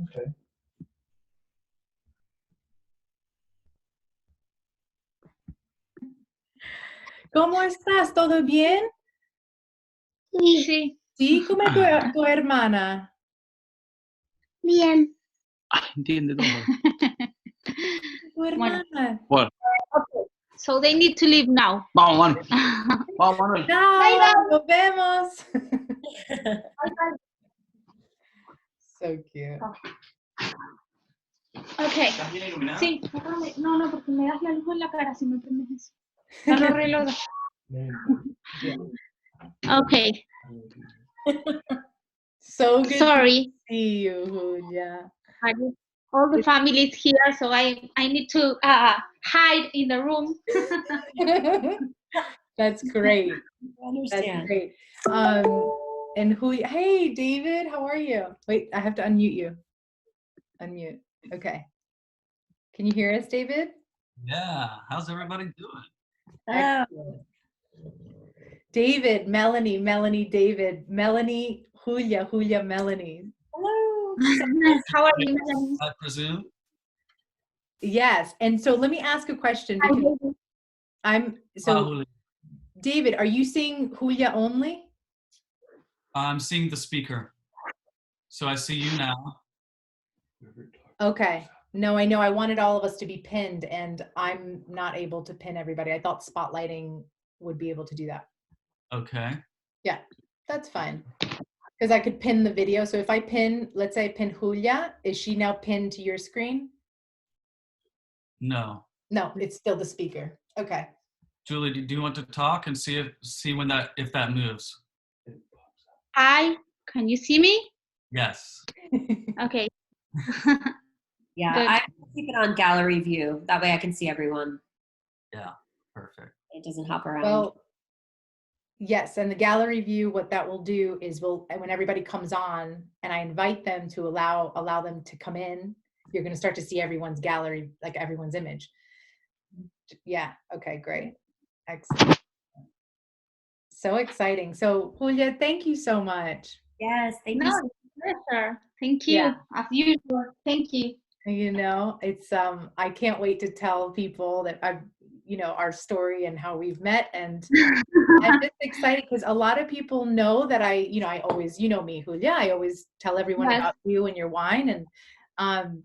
Okay. ¿Cómo estás? ¿Todo bien? Sí. Sí, ¿cómo es tu hermana? Bien. Entiende todo. Tu hermana. Bueno, Okay. So they need to leave now. vamos, Manu. Vamos, Manuel. Chao, Bye, bye. nos vemos. Bye, So cute. Okay. ¿Estás bien iluminada? Sí. No, porque me das la luz en la cara si me prendes eso. Ya lo reload. Okay. So good Sorry. to see you, Julia. All the family is here, so I need to hide in the room. That's great. I understand. That's great. And hey, David, how are you? Wait, I have to unmute you. Unmute. Okay. Can you hear us, David? Yeah, how's everybody doing? Hello. Excellent. David, Melanie, David, Melanie, Julia, Melanie. Hello. How are you, Melanie? I presume. Yes. And so let me ask a question because Julia. David, are you seeing Julia only? I'm seeing the speaker. So I see you now. Okay. No, I know I wanted all of us to be pinned and I'm not able to pin everybody. I thought spotlighting would be able to do that. Okay. Yeah, that's fine. Because I could pin the video. So if I pin, let's say I pin Julia, is she now pinned to your screen? No. No, it's still the speaker. Okay. Julie, do you want to talk and see if that moves? Hi, can you see me? Yes. Okay. Yeah, Good. I keep it on gallery view. That way I can see everyone. Yeah, perfect. It doesn't hop around. Well, yes, and the gallery view, what that will do is when everybody comes on and I invite them to allow them to come in, you're going to start to see everyone's gallery, like everyone's image. Yeah. Okay, great. Excellent. So exciting. So Julia, thank you so much. Yes, thank No, you. pleasure. Thank you. Yeah. As usual. Thank you. You know, it's I can't wait to tell people that our story and how we've met, and I'm just excited because a lot of people know that I always, me, Julia, I always tell everyone Yes. about you and your wine, and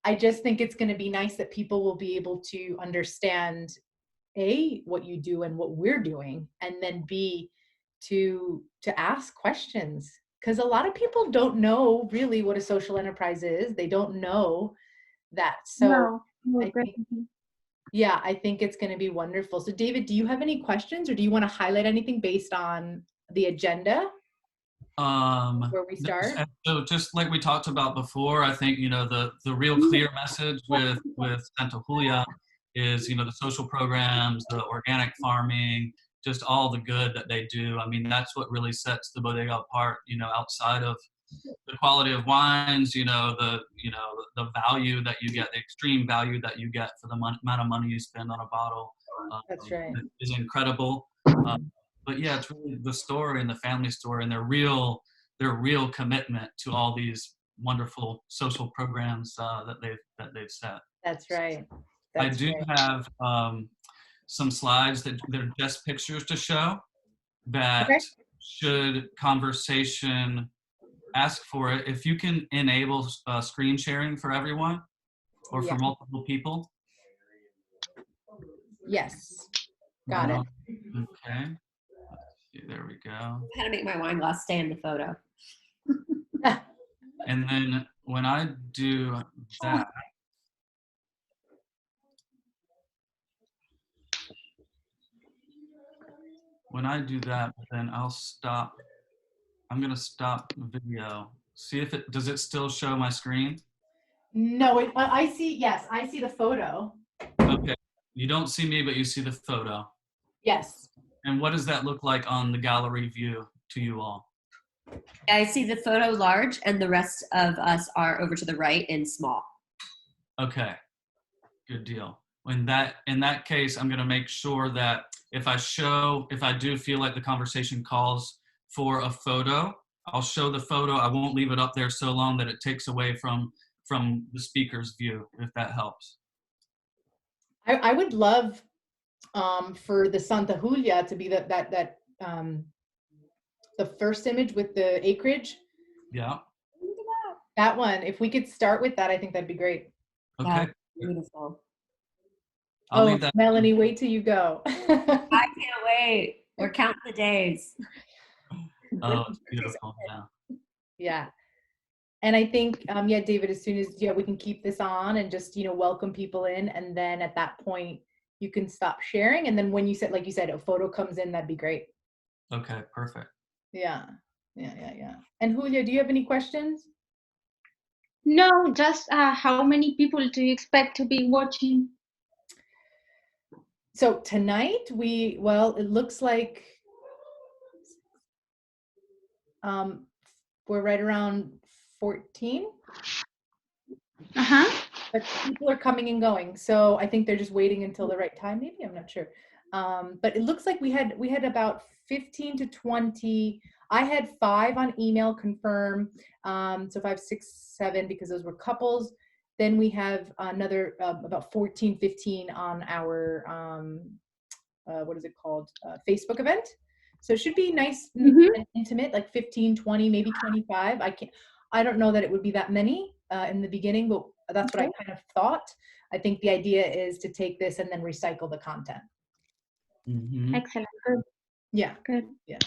I just think it's going to be nice that people will be able to understand A, what you do and what we're doing, and then B, to ask questions. Because a lot of people don't know really what a social enterprise is. They don't know that. So No, I think it's going to be wonderful. So David, do you have any questions or do you want to highlight anything based on the agenda where we start? So just like we talked about before, I think, the real clear message with Santa Julia is, the social programs, the organic farming, just all the good that they do. I mean, that's what really sets the bodega apart, outside of the quality of wines, the value that you get, the extreme value that you get for the amount of money you spend on a bottle. That's right. Is incredible. But yeah, it's really the story and the family story and their real commitment to all these wonderful social programs that they've set. That's right. I do have some slides that they're just pictures to show that should conversation ask for it. If you can enable screen sharing for everyone or for multiple people. Yes. Got it. Okay. There we go. I had to make my wine glass stay in the photo. And then when I do that, then I'll stop. I'm going to stop video. See if does it still show my screen? No, I see. Yes, I see the photo. Okay. You don't see me, but you see the photo. Yes. And what does that look like on the gallery view to you all? I see the photo large and the rest of us are over to the right in small. Okay, good deal. In that case, I'm going to make sure that if I do feel like the conversation calls for a photo, I'll show the photo. I won't leave it up there so long that it takes away from the speaker's view, if that helps. I would love for the Santa Julia to be that the first image with the acreage. Yeah. That one, if we could start with that, I think that'd be great. Okay. Beautiful. I'll Oh, leave that. Melanie, wait till you go. I can't wait. We're counting the days. Oh, it's beautiful. Yeah. Yeah. And I think, yeah, David, as soon as, we can keep this on and just, welcome people in. And then at that point, you can stop sharing. And then when you said, like you said, a photo comes in, that'd be great. Okay, perfect. Yeah. And Julia, do you have any questions? No, just how many people do you expect to be watching? So tonight it looks like we're right around 14. But people are coming and going, so I think they're just waiting until the right time. Maybe, I'm not sure. But it looks like we had about 15 to 20. I had 5 on email confirm. So 5, 6, 7 because those were couples. Then we have another about 14, 15 on our what is it called? Facebook event. So it should be nice and intimate, like 15, 20, maybe 25. I don't know that it would be that many in the beginning, but that's what I kind of thought. I think the idea is to take this and then recycle the content. Mm-hmm. Excellent. Good. Yeah. Good. Yeah.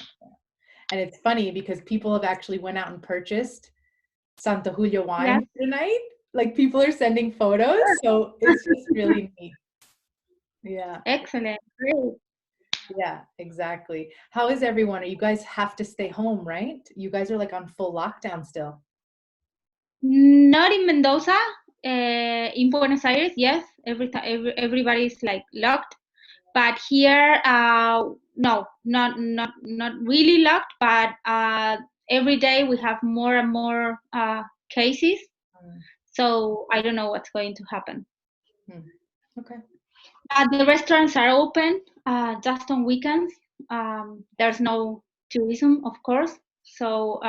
And it's funny because people have actually went out and purchased Santa Julia wine tonight. Like people are sending photos. So it's just really neat. Yeah. Excellent. Great. Yeah, exactly. How is everyone? You guys have to stay home, right? You guys are like on full lockdown still. Not in Mendoza. In Buenos Aires, yes. Everybody's like locked. But here, no, not really locked. But every day we have more and more cases. So I don't know what's going to happen. Okay. The restaurants are open just on weekends. There's no tourism, of course. So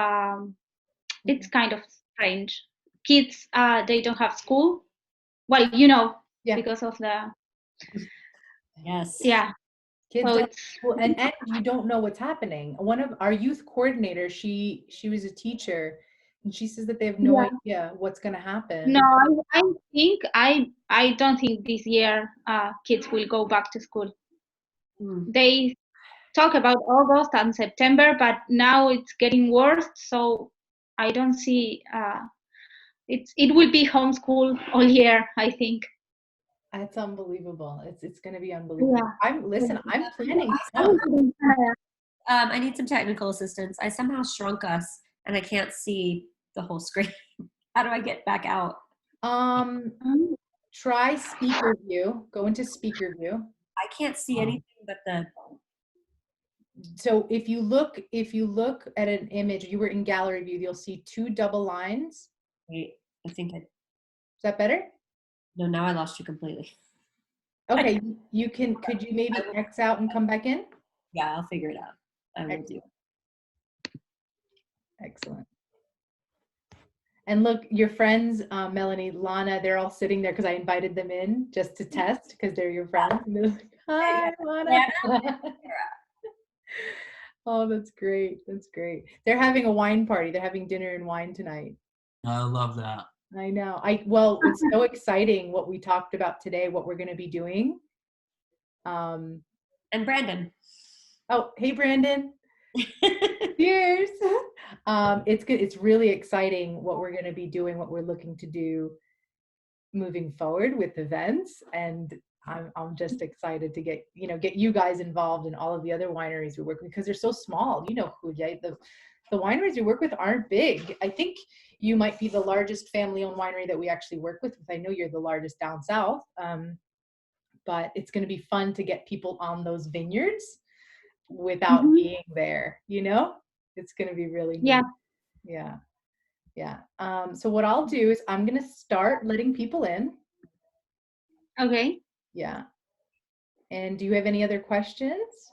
it's kind of strange. Kids, they don't have school. Well, because of the Yes. yeah. Kids So don't school, and you don't know what's happening. One of our youth coordinators, she was a teacher, and she says that they have no idea what's going to happen. No, I don't think this year kids will go back to school. They talk about August and September, but now it's getting worse. So I don't see it will be homeschool all year, I think. It's unbelievable. It's going to be unbelievable. Yeah. I'm planning. I need some technical assistance. I somehow shrunk us and I can't see the whole screen. How do I get back out? Try speaker view. Go into speaker view. I can't see anything but the. So if you look at an image, you were in gallery view, you'll see 2 double lines. Wait, I think Is that better? No, now I lost you completely. Okay, could you maybe X out and come back in? Yeah, I'll figure it out. I will do. Excellent. And look, your friends, Melanie, Lana, they're all sitting there because I invited them in just to test because they're your friends. And they're like, hi, Lana. Oh, that's great. That's great. They're having a wine party. They're having dinner and wine tonight. I love that. I know. Well, it's so exciting what we talked about today, what we're going to be doing. And Brandon. Oh, hey, Brandon. Cheers. It's good. It's really exciting what we're going to be doing, what we're looking to do moving forward with events. And I'm just excited to get you guys involved in all of the other wineries we work with because they're so small. Julia, the wineries we work with aren't big. I think you might be the largest family-owned winery that we actually work with. I know you're the largest down south. But it's going to be fun to get people on those vineyards without being there. It's going to be really neat. Yeah. So what I'll do is I'm going to start letting people in. Okay. Yeah. And do you have any other questions?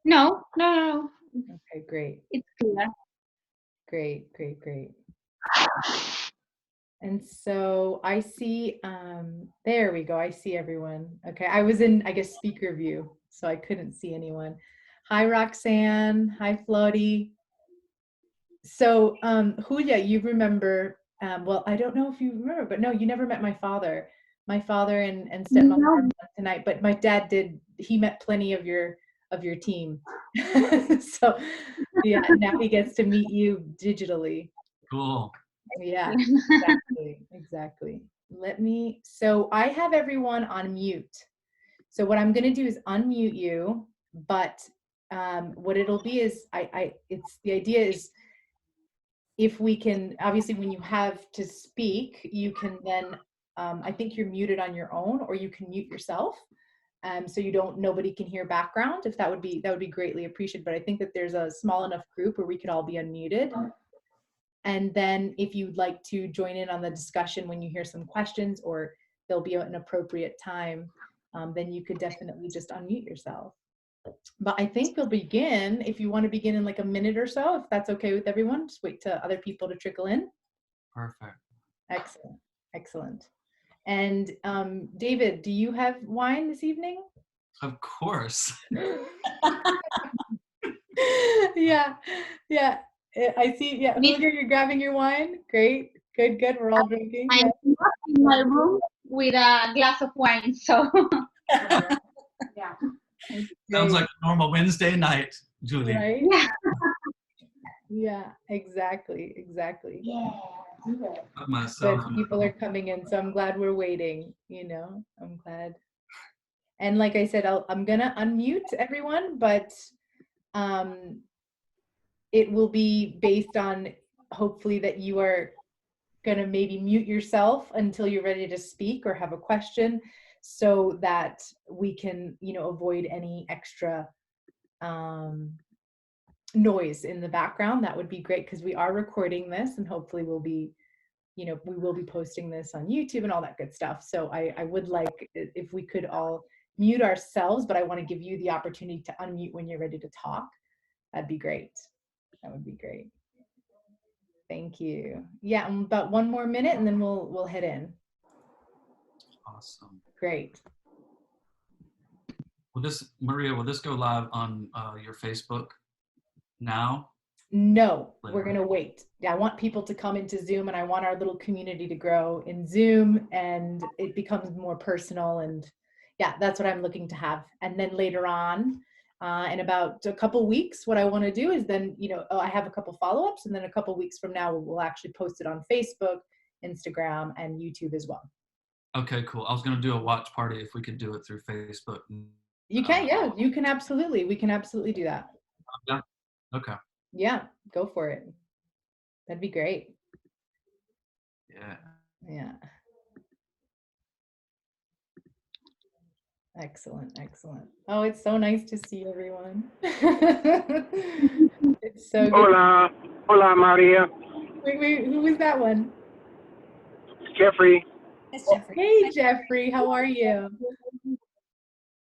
No. Okay, great. It's clear. Great, great, great. And so I see, there we go. I see everyone. Okay. I was in, I guess, speaker view, so I couldn't see anyone. Hi, Roxanne. Hi, Floaty. So, Julia, you remember, well, I don't know if you remember, but no, you never met my father. My father and stepmom No. are on tonight, but my dad did. He met plenty of your team. So, yeah, now he gets to meet you digitally. Cool. Yeah, exactly, exactly. So I have everyone on mute. So what I'm gonna do is unmute you, but what it'll be is, the idea is, if we can, obviously when you have to speak, you can then, I think you're muted on your own, or you can mute yourself. So nobody can hear background. If that would be greatly appreciated, but I think that there's a small enough group where we could all be unmuted. And then if you'd like to join in on the discussion when you hear some questions, or there'll be an appropriate time, then you could definitely just unmute yourself. But I think we'll begin, if you want to begin in like a minute or so, if that's okay with everyone. Just wait to other people to trickle in. Perfect. Excellent, excellent. And David, do you have wine this evening? Of course. Yeah, yeah. I see. Yeah, Julia, you're grabbing your wine. Great, good, good. We're all drinking. I'm not in my room with a glass of wine, so. Yeah. Sounds like a normal Wednesday night, Julie. Right? Yeah. Yeah, exactly, exactly. Put myself But in people are coming in, so I'm glad we're waiting, I'm glad. And like I said, I'm gonna unmute everyone, but it will be based on, hopefully, that you are gonna maybe mute yourself until you're ready to speak or have a question, so that we can, avoid any extra noise in the background. That would be great, because we are recording this, and hopefully we will be posting this on YouTube and all that good stuff. So I would like if we could all mute ourselves, but I want to give you the opportunity to unmute when you're ready to talk. That'd be great. That would be great. Thank you. Yeah, about one more minute and then we'll head in. Awesome. Great. Maria, will this go live on your Facebook now? No, we're going to wait. Yeah, I want people to come into Zoom, and I want our little community to grow in Zoom, and it becomes more personal. And yeah, that's what I'm looking to have. And then later on, in about a couple weeks, what I want to do is then, I have a couple follow-ups, and then a couple weeks from now, we'll actually post it on Facebook, Instagram, and YouTube as well. Okay, cool. I was going to do a watch party if we could do it through Facebook. You can, yeah, you can absolutely. We can absolutely do that. Yeah. Okay. Yeah, go for it. That'd be great. Yeah. Yeah. Excellent, excellent. Oh, it's so nice to see everyone. It's so good. Hola, hola Maria. Wait, who was that one? Jeffrey. It's Jeffrey. Hey, Jeffrey, how are you?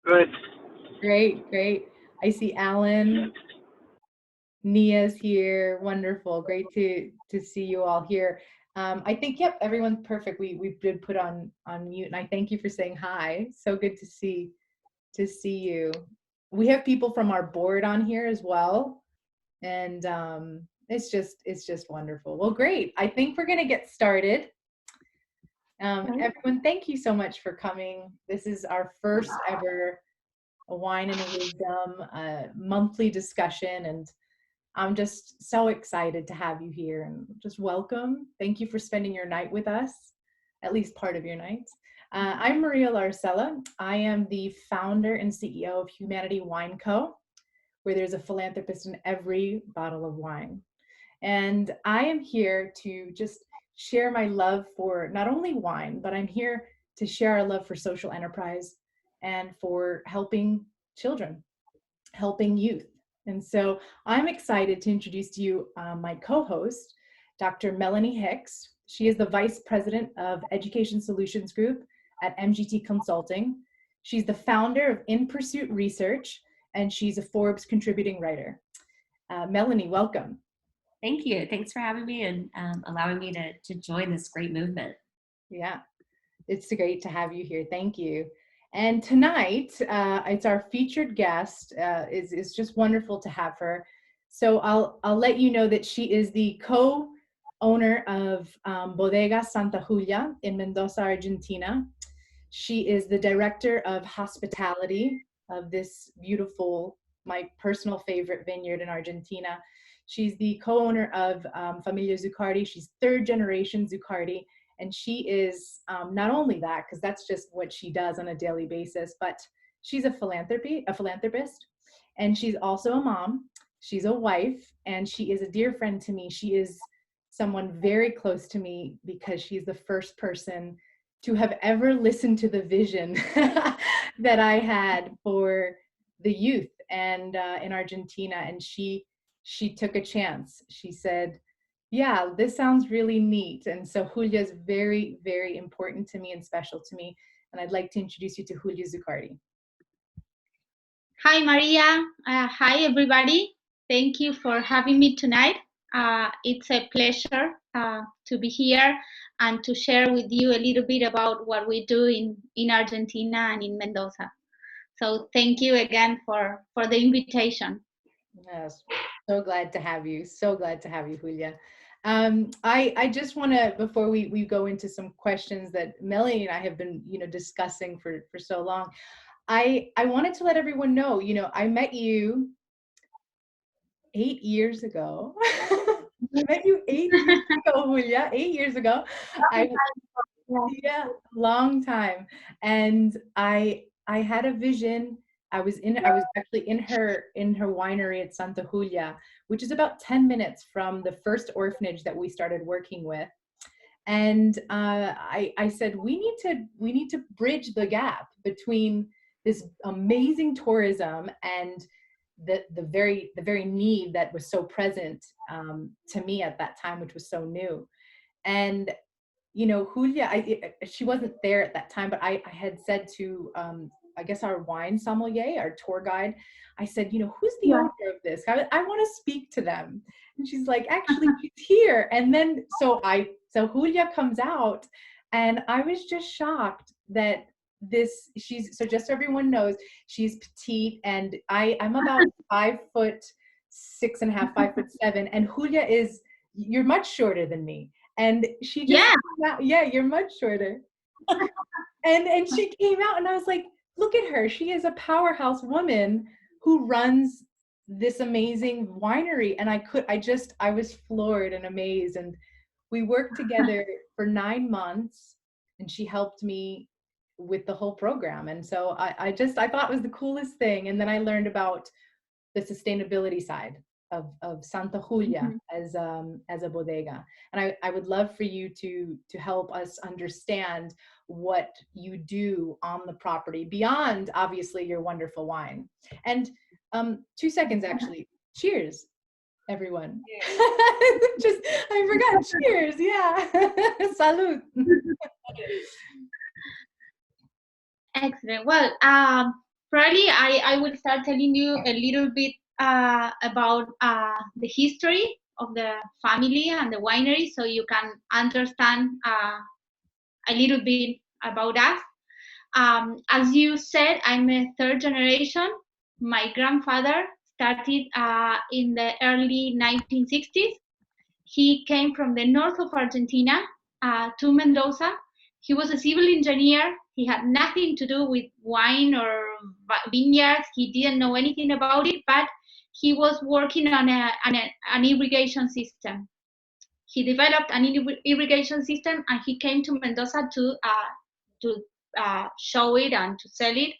Good. Great, great. I see Alan. Nia's here. Wonderful. Great to see you all here. I think, yep, everyone's perfect. We've been put on mute, and I thank you for saying hi. So good to see you. We have people from our board on here as well, and it's just wonderful. Well, great. I think we're gonna get started. Everyone, thank you so much for coming. This is our first ever A Wine and a Wisdom monthly discussion, and I'm just so excited to have you here, and just welcome. Thank you for spending your night with us, at least part of your night. I'm Maria Larcella. I am the founder and CEO of Humanity Wine Co., where there's a philanthropist in every bottle of wine. And I am here to just share my love for not only wine, but I'm here to share our love for social enterprise and for helping children, helping youth. And so I'm excited to introduce to you my co-host, Dr. Melanie Hicks. She is the Vice President of Education Solutions Group at MGT Consulting. She's the founder of In Pursuit Research, and she's a Forbes contributing writer. Melanie, welcome. Thank you. Thanks for having me and allowing me to join this great movement. Yeah, it's great to have you here. Thank you. And tonight, it's our featured guest. It's just wonderful to have her. So I'll let you know that she is the co-owner of Bodega Santa Julia in Mendoza, Argentina. She is the director of hospitality of this beautiful, my personal favorite vineyard in Argentina. She's the co-owner of Familia Zuccardi. She's third generation Zuccardi. And she is not only that, because that's just what she does on a daily basis, but she's a philanthropist, and she's also a mom. She's a wife, and she is a dear friend to me. She is someone very close to me because she's the first person to have ever listened to the vision that I had for the youth and in Argentina. And she took a chance. She said, yeah, this sounds really neat. And so Julia is very, very important to me and special to me. And I'd like to introduce you to Julia Zuccardi. Hi, Maria. Hi, everybody. Thank you for having me tonight. It's a pleasure to be here and to share with you a little bit about what we do in Argentina and in Mendoza. So thank you again for the invitation. Yes, so glad to have you. So glad to have you, Julia. I just want to, before we go into some questions that Melanie and I have been, discussing for so long, I wanted to let everyone know, I met you 8 years ago. I met you 8 years ago, Julia, 8 years ago. Yeah, long time. And I had a vision. I was actually in her winery at Santa Julia, which is about 10 minutes from the first orphanage that we started working with. And I said, we need to bridge the gap between this amazing tourism and the very need that was so present to me at that time, which was so new. And Julia, she wasn't there at that time, but I had said to I guess our wine sommelier, our tour guide, I said, who's the owner of this? I want to speak to them. And she's like, actually, she's here. And then so Julia comes out, and I was just shocked that so just so everyone knows, she's petite, and I'm about 5'6.5", 5'7", and Julia you're much shorter than me. And she just came out, you're much shorter. and she came out, and I was like, look at her. She is a powerhouse woman who runs this amazing winery. And I was floored and amazed. And we worked together for 9 months, and she helped me with the whole program. And so I thought it was the coolest thing. And then I learned about the sustainability side of Santa Julia as a bodega. And I would love for you to help us understand what you do on the property beyond, obviously, your wonderful wine. And 2 seconds, actually. Cheers, everyone. I forgot. Cheers. Yeah. Salud. Excellent. Well, probably I will start telling you a little bit about the history of the family and the winery, so you can understand a little bit about us. As you said, I'm a third generation. My grandfather started in the early 1960s. He came from the north of Argentina to Mendoza. He was a civil engineer. He had nothing to do with wine or vineyards. He didn't know anything about it, but he was working on an irrigation system. He developed an irrigation system, and he came to Mendoza to show it and to sell it.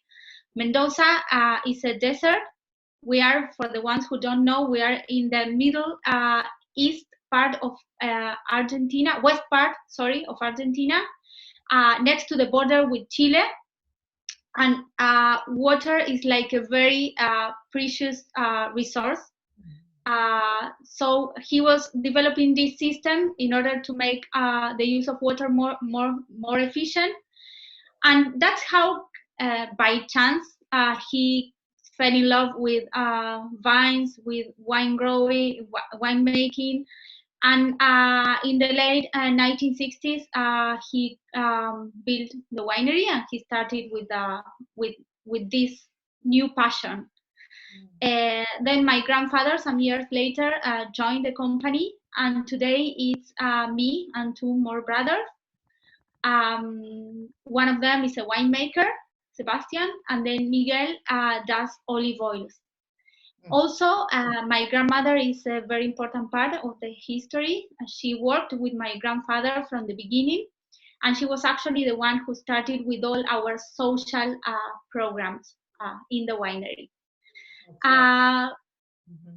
Mendoza is a desert. We are, for the ones who don't know, we are in the middle east part of Argentina, west part, sorry, of Argentina, next to the border with Chile. And water is like a very precious resource. So he was developing this system in order to make the use of water more efficient. And that's how, by chance, he fell in love with vines, with wine growing, winemaking. And in the late 1960s, he built the winery, and he started with this new passion. Then my grandfather, some years later, joined the company, and today it's me and two more brothers. One of them is a winemaker, Sebastian, and then Miguel does olive oils. Also, my grandmother is a very important part of the history. She worked with my grandfather from the beginning, and she was actually the one who started with all our social programs in the winery.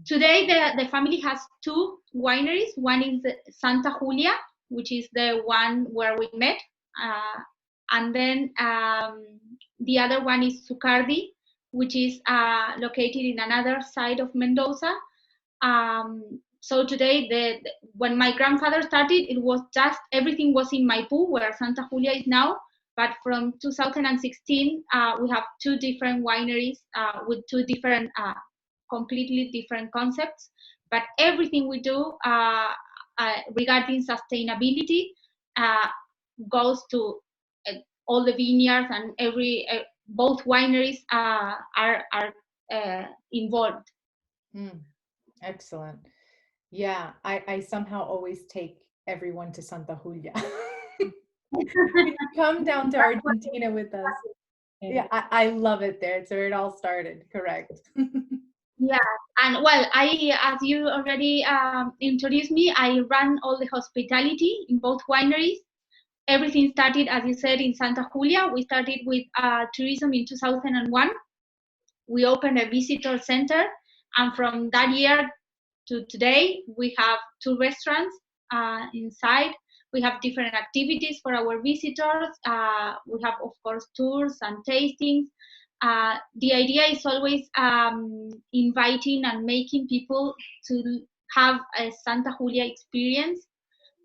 Today, the family has two wineries. One is Santa Julia, which is the one where we met, and then the other one is Zuccardi, which is located in another side of Mendoza. So today, when my grandfather started, it was just everything was in Maipú, where Santa Julia is now. But from 2016, we have two different wineries with two different, completely different concepts. But everything we do regarding sustainability goes to all the vineyards, and both wineries are involved. Excellent. Yeah, I somehow always take everyone to Santa Julia. When you come down to Argentina with us. Yeah, I love it there. It's where it all started, correct. Yeah, and well, as you already introduced me, I run all the hospitality in both wineries. Everything started, as you said, in Santa Julia. We started with tourism in 2001. We opened a visitor center, and from that year to today, we have two restaurants inside. We have different activities for our visitors. We have, of course, tours and tastings. The idea is always inviting and making people to have a Santa Julia experience,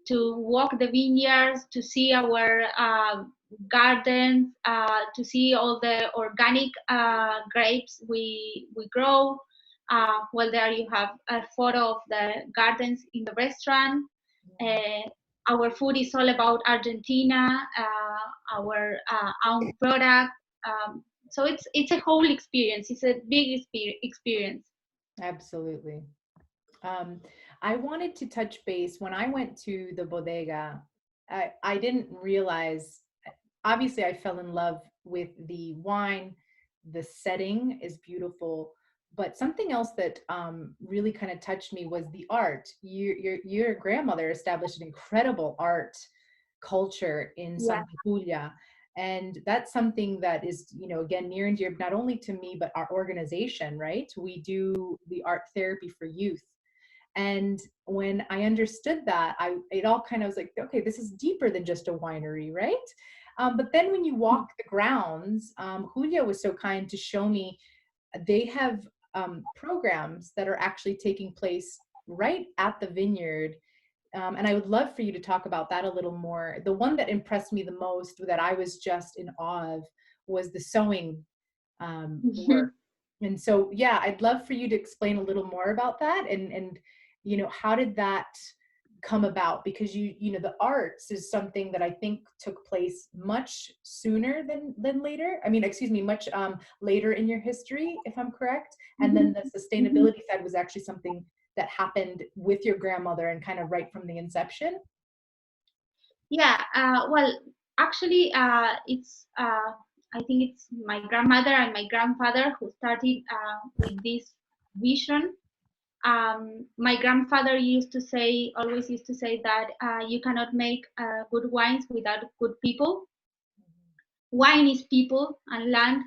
to walk the vineyards, to see our gardens, to see all the organic grapes we grow. Well, there you have a photo of the gardens in the restaurant. Our food is all about Argentina, our own product. So it's a whole experience. It's a big experience. Absolutely. I wanted to touch base. When I went to the bodega, I didn't realize, obviously I fell in love with the wine. The setting is beautiful, but something else that really kind of touched me was the art. Your grandmother established an incredible art culture in Santa Julia. And that's something that is, again, near and dear, not only to me, but our organization, right? We do the art therapy for youth. And when I understood that, it all kind of was like, okay, this is deeper than just a winery, right? But then when you walk the grounds, Julia was so kind to show me they have programs that are actually taking place right at the vineyard. And I would love for you to talk about that a little more. The one that impressed me the most, that I was just in awe of, was the sewing work. And so, yeah, I'd love for you to explain a little more about that. And how did that come about? Because the arts is something that I think took place much sooner than later. I mean, excuse me, much later in your history, if I'm correct. And then the sustainability side was actually something that happened with your grandmother and kind of right from the inception. Yeah, well, actually, it's I think it's my grandmother and my grandfather who started with this vision. My grandfather always used to say that you cannot make good wines without good people. Wine is people and land.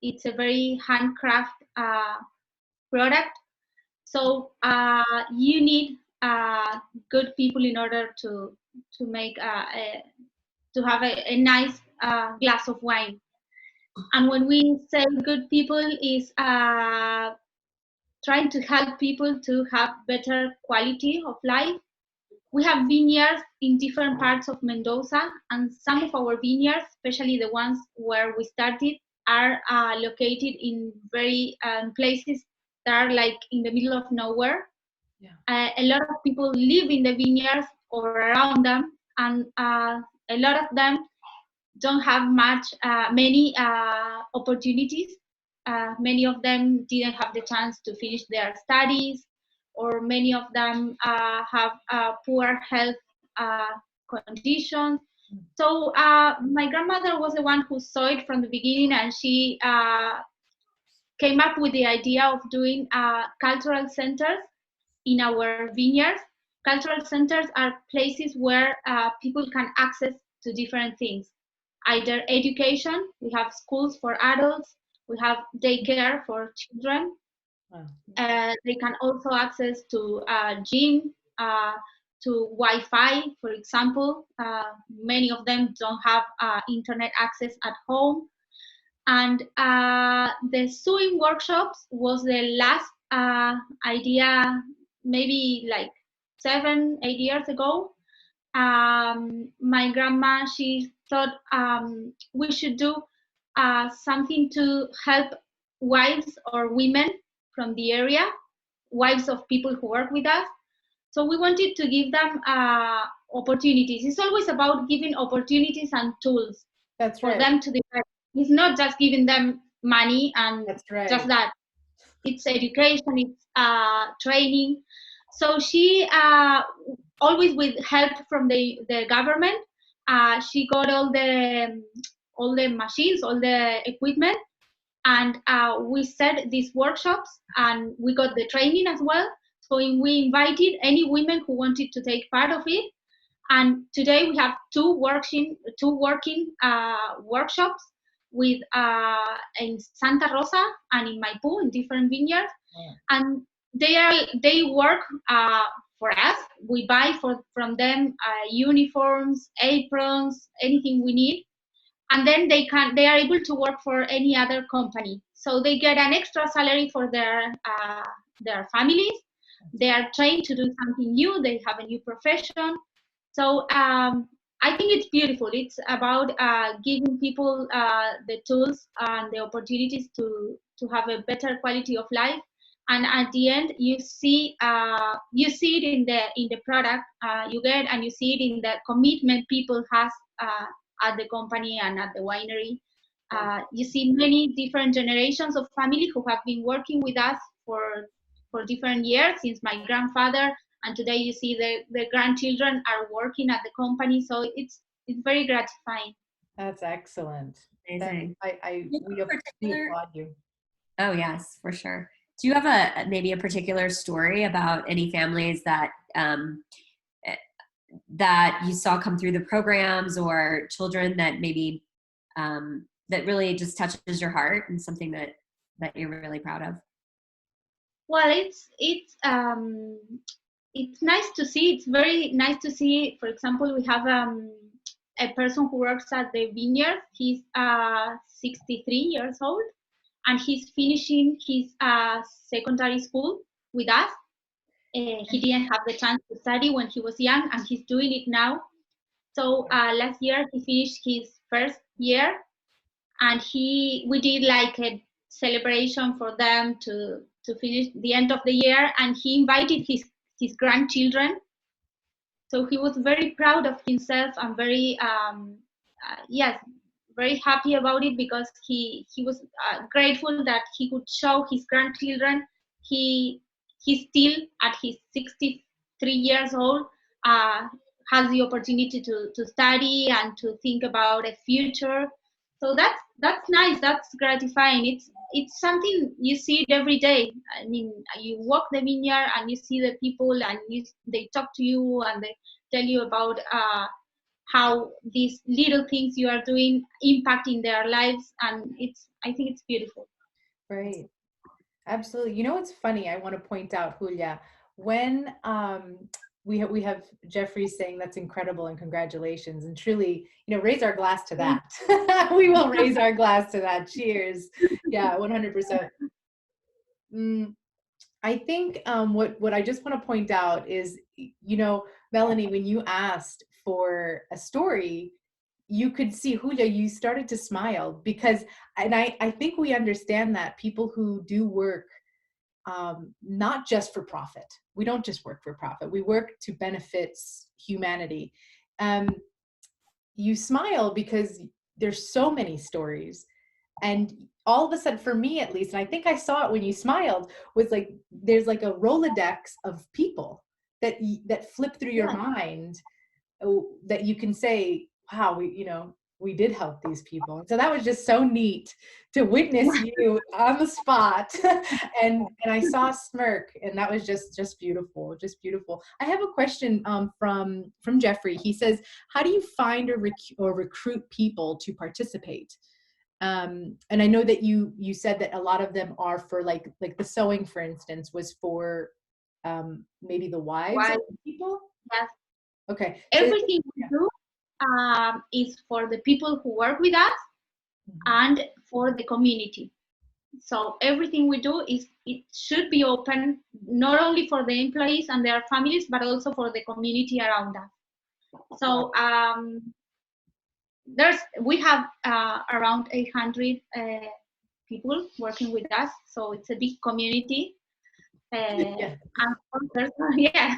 It's a very handcraft product. So you need good people in order to make to have a nice glass of wine. And when we say good people, is trying to help people to have better quality of life. We have vineyards in different parts of Mendoza, and some of our vineyards, especially the ones where we started, are located in very places that are like in the middle of nowhere. A lot of people live in the vineyards or around them, and a lot of them don't have many opportunities. Many of them didn't have the chance to finish their studies, or many of them have poor health conditions. So my grandmother was the one who saw it from the beginning, and she came up with the idea of doing cultural centers in our vineyards. Cultural centers are places where people can access to different things, either education, we have schools for adults, we have daycare for children. They can also access to gym, to Wi-Fi, for example. Many of them don't have internet access at home. And the sewing workshops was the last idea, maybe like 7-8 years ago. My grandma, she thought we should do something to help wives or women from the area, wives of people who work with us. So we wanted to give them opportunities. It's always about giving opportunities and tools for them to develop. It's not just giving them money and just that. It's education, it's training. So she, always with help from the government, she got all the machines, all the equipment, and we set these workshops, and we got the training as well. So we invited any women who wanted to take part of it. And today we have two working workshops with in Santa Rosa and in Maipú in different vineyards. And they work for us. We buy from them uniforms, aprons, anything we need, and then they are able to work for any other company. So they get an extra salary for their families. They are trained to do something new. They have a new profession. So I think it's beautiful. It's about giving people the tools and the opportunities to have a better quality of life. And at the end, you see it in the product you get, and you see it in the commitment people has at the company and at the winery. You see many different generations of family who have been working with us for different years, since my grandfather, and today you see the grandchildren are working at the company. So it's very gratifying. That's excellent. Amazing. We applaud you. Oh yes, for sure. Do you have maybe a particular story about any families that that you saw come through the programs, or children that maybe that really just touches your heart and something that you're really proud of? Well, it's nice to see. It's very nice to see. For example, we have a person who works at the vineyard. He's 63 years old, and he's finishing his secondary school with us. He didn't have the chance to study when he was young, and he's doing it now. So last year he finished his first year, and we did like a celebration for them to finish the end of the year, and he invited his grandchildren. So he was very proud of himself and very very happy about it, because he was grateful that he could show his grandchildren he still at his 63 years old has the opportunity to study and to think about a future. So that's nice. That's gratifying. It's something you see it every day. I mean, you walk the vineyard and you see the people, and they talk to you and they tell you about how these little things you are doing impact in their lives, and I think it's beautiful. Right. Absolutely. You know what's funny? I want to point out, Julia, when we have Jeffrey saying that's incredible and congratulations, and truly, raise our glass to that. We will raise our glass to that. Cheers. Yeah, 100%. I think what I just want to point out is, Melanie, when you asked for a story, you could see, Julia, you started to smile because, and I think we understand that people who do work, not just for profit, we don't just work for profit, we work to benefit humanity. You smile because there's so many stories, and all of a sudden, for me at least, and I think I saw it when you smiled, was like there's like a Rolodex of people that flip through your mind, that you can say, wow, we did help these people. And so that was just so neat to witness you on the spot. and I saw a smirk, and that was just beautiful, just beautiful. I have a question from Jeffrey. He says, how do you find or recruit people to participate? And I know that you said that a lot of them are for like the sewing, for instance, was for maybe the wives of the people. Yes. Okay. Everything we do is for the people who work with us and for the community. So everything we do it should be open not only for the employees and their families, but also for the community around us. So we have around 800 people working with us. So it's a big community. Yeah. Yeah.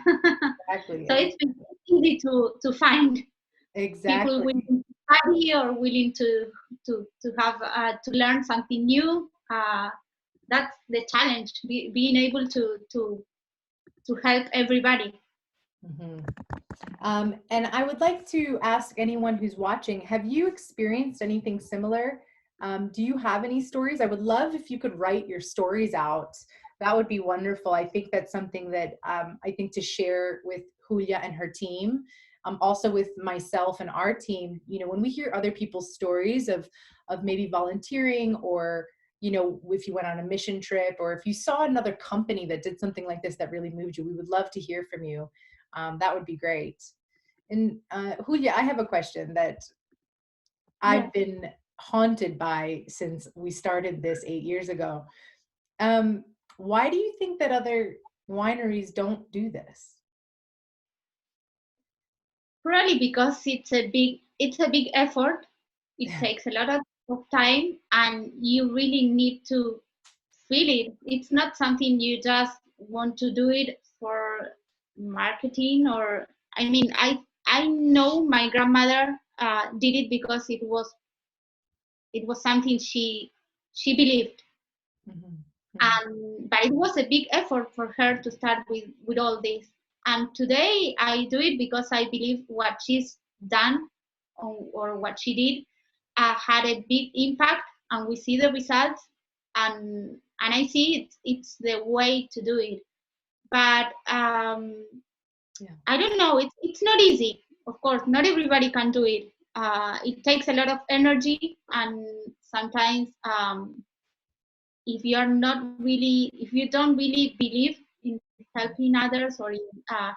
Exactly. So it's been easy to find Exactly. people willing to study or willing to have to learn something new. That's the challenge, being able to help everybody. And I would like to ask anyone who's watching, have you experienced anything similar? Do you have any stories? I would love if you could write your stories out. That would be wonderful. I think that's something that I think to share with Julia and her team, also with myself and our team. When we hear other people's stories of maybe volunteering, or if you went on a mission trip, or if you saw another company that did something like this that really moved you, we would love to hear from you. That would be great. And Julia, I have a question that I've been haunted by since we started this 8 years ago. Why do you think that other wineries don't do this? Probably because it's a big effort. It takes a lot of time, and you really need to feel it. It's not something you just want to do it for marketing, or I know my grandmother did it because it was something she believed. But it was a big effort for her to start with all this. And today I do it because I believe what she's done or what she did had a big impact, and we see the results, and I see it's the way to do it. But I don't know, it's not easy. Of course, not everybody can do it. It takes a lot of energy, and sometimes if you don't really believe in helping others or in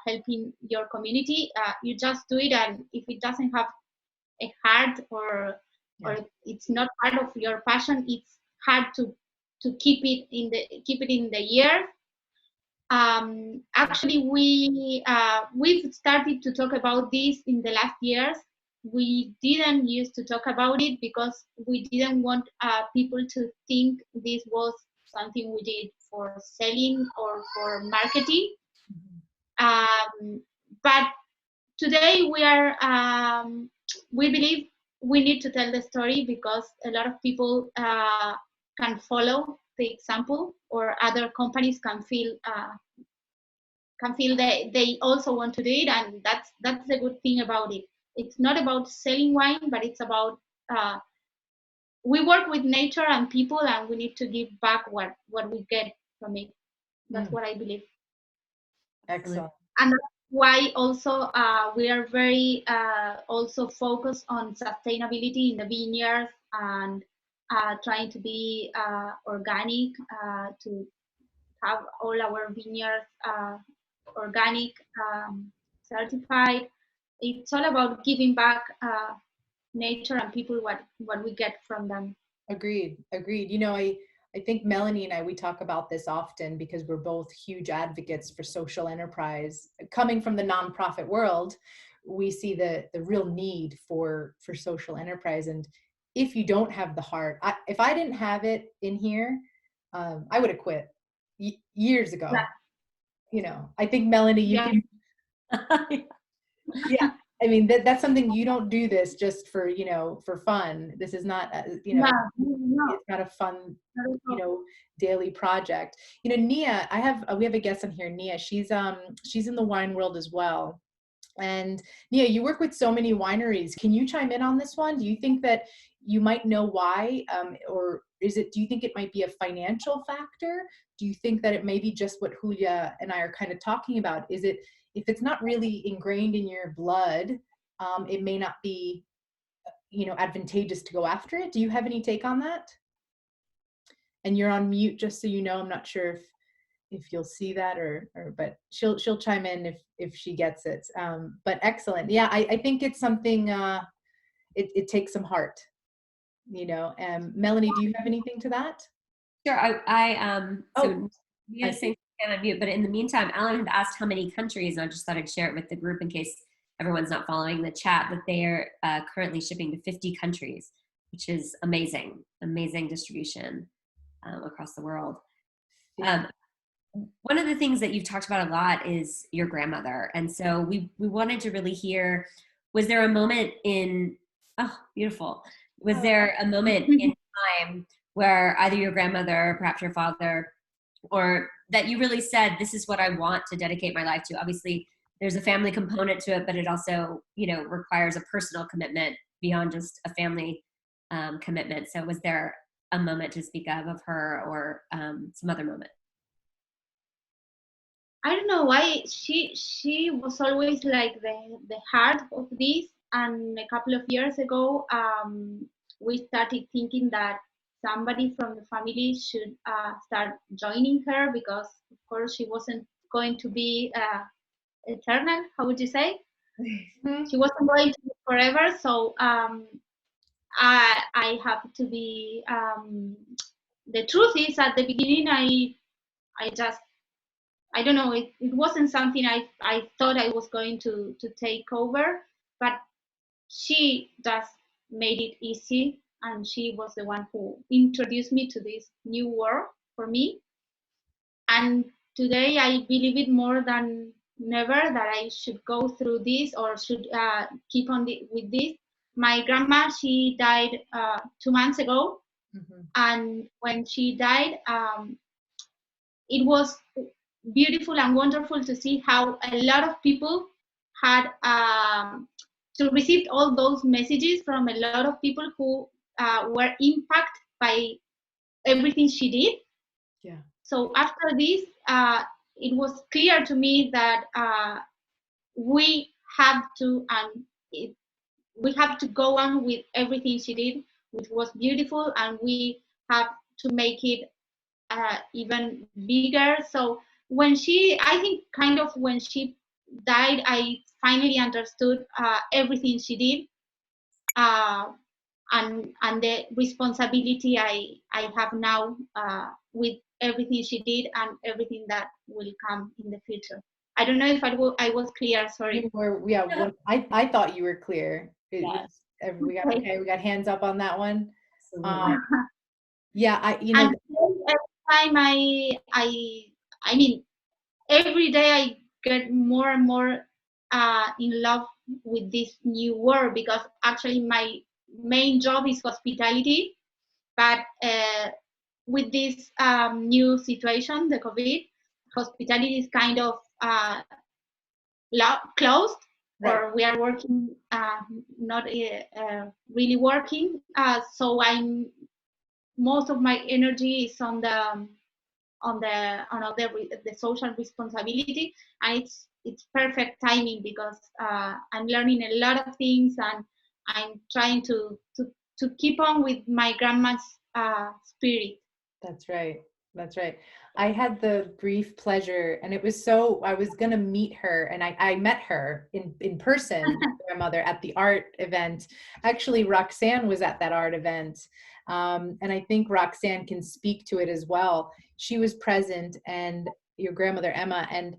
helping your community, you just do it, and if it doesn't have a heart or it's not part of your passion, it's hard to keep it in the year. Actually, we've started to talk about this in the last years. We didn't used to talk about it because we didn't want people to think this was something we did for selling or for marketing. But today we believe we need to tell the story because a lot of people can follow the example, or other companies can feel that they also want to do it, and that's the good thing about it. It's not about selling wine, but it's about we work with nature and people, and we need to give back what we get from it. That's what I believe. Excellent. And that's why also we are very also focused on sustainability in the vineyards, and trying to be organic, to have all our vineyards organic, certified. It's all about giving back nature and people what we get from them. Agreed. I think Melanie and I, we talk about this often because we're both huge advocates for social enterprise. Coming from the nonprofit world, we see the real need for social enterprise. And if you don't have the heart, if I didn't have it in here, I would have quit years ago. Yeah. You know, I think Melanie, you Yeah. can. Yeah, I mean that's something, you don't do this just for, you know, for fun. This is not you know, No, it's not a fun, not at you all. know, daily project. You know, Nia, we have a guest on here, Nia. She's in the wine world as well. And Nia, you work with so many wineries. Can you chime in on this one? Do you think that you might know why, or do you think it might be a financial factor? Do you think that it may be just what Julia and I are kind of talking about? Is it, if it's not really ingrained in your blood, it may not be, you know, advantageous to go after it? Do you have any take on that? And you're on mute, just so you know. I'm not sure if you'll see that, or but she'll chime in if she gets it. But excellent. Yeah, I think it's something, it takes some heart, you know. Melanie, do you have anything to that? Sure. So I yeah, saying on mute, but in the meantime, Alan had asked how many countries, and I just thought I'd share it with the group in case everyone's not following the chat, that they are currently shipping to 50 countries, which is amazing distribution across the world. One of the things that you've talked about a lot is your grandmother. And so we wanted to really hear, was there a moment in, oh, beautiful. Was there a moment in time where either your grandmother, perhaps your father, or that you really said, this is what I want to dedicate my life to? Obviously, there's a family component to it, but it also, you know, requires a personal commitment beyond just a family commitment. So was there a moment to speak of her, or some other moment? I don't know why she was always like the heart of this. And a couple of years ago, we started thinking that somebody from the family should start joining her, because of course she wasn't going to be eternal. How would you say? She wasn't going to be forever. So I have to be. The truth is, at the beginning, I just, I don't know, it wasn't something I thought I was going to take over, but she just made it easy, and she was the one who introduced me to this new world for me. And today I believe it more than never that I should go through this, or should keep on with this. My grandma, she died 2 months ago. Mm-hmm. And when she died, it was beautiful and wonderful to see how a lot of people had to receive all those messages from a lot of people who were impacted by everything she did. Yeah. So after this, it was clear to me that we have to, we have to go on with everything she did, which was beautiful, and we have to make it even bigger. So when I think kind of when she died, I finally understood everything she did, and the responsibility I have now with everything she did and everything that will come in the future. I don't know if I was clear. Sorry. You were, yeah. Well, I thought you were clear. Yes. We got okay. We got hands up on that one. Absolutely. Yeah, you know. And every time I mean, every day I get more and more in love with this new world, because actually my main job is hospitality, but with this new situation, the COVID, hospitality is kind of closed, right. Or we are working not really working. So most of my energy is on the social responsibility, and it's perfect timing, because I'm learning a lot of things, and I'm trying to keep on with my grandma's spirit. That's right. That's right. I had the brief pleasure, and it was so, I was going to meet her, and I met her in person, grandmother, at the art event. Actually, Roxanne was at that art event. And I think Roxanne can speak to it as well. She was present, and your grandmother, Emma, and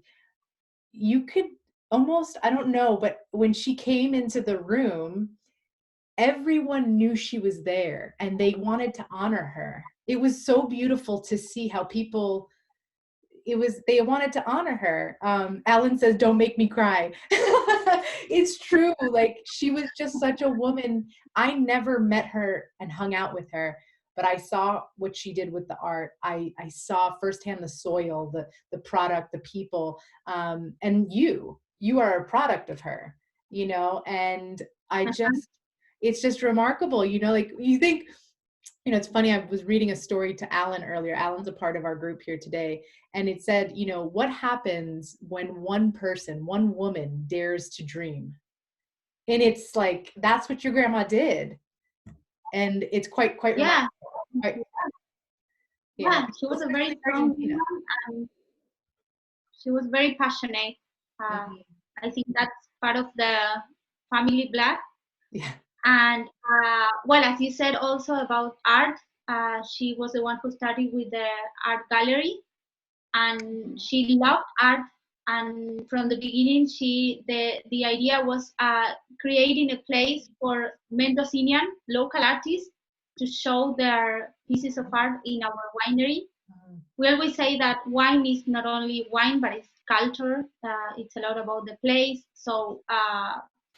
you could almost, I don't know, but when she came into the room, everyone knew she was there and they wanted to honor her. It was so beautiful to see how people, they wanted to honor her. Alan says, don't make me cry. It's true. Like, she was just such a woman. I never met her and hung out with her, but I saw what she did with the art. I saw firsthand the soil, the product, the people, and you are a product of her, and I just, it's just remarkable, like you think, it's funny, I was reading a story to Alan earlier. Alan's a part of our group here today. And it said, what happens when one person, one woman dares to dream? And it's like, that's what your grandma did. And it's quite Yeah. remarkable. Right? Yeah, she was a very strong woman, and she was very passionate. I think that's part of the family blood. Yeah. And well, as you said also about art, she was the one who started with the art gallery, and she loved art. And from the beginning, the idea was creating a place for Mendocinian local artists to show their pieces of art in our winery. We always say that wine is not only wine, but it's culture. It's a lot about the place. So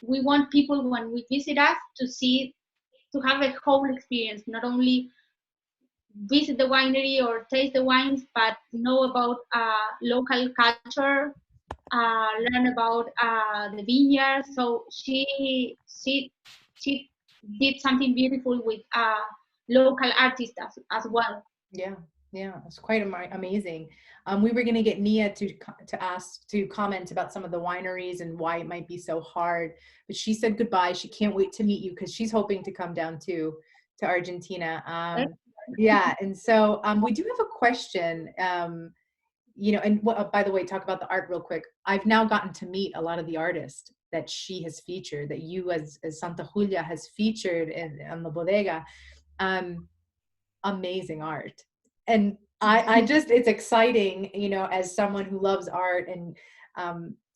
we want people, when we visit us, to have a whole experience, not only visit the winery or taste the wines, but know about local culture, learn about the vineyard. So she did something beautiful with local artists as well. Yeah, it's quite amazing. We were going to get Nia to comment about some of the wineries and why it might be so hard, but she said goodbye. She can't wait to meet you because she's hoping to come down to Argentina. Yeah, and so we do have a question. And by the way, talk about the art real quick. I've now gotten to meet a lot of the artists that she has featured, that you as Santa Julia has featured on the bodega. Amazing art. And I just, it's exciting, as someone who loves art, and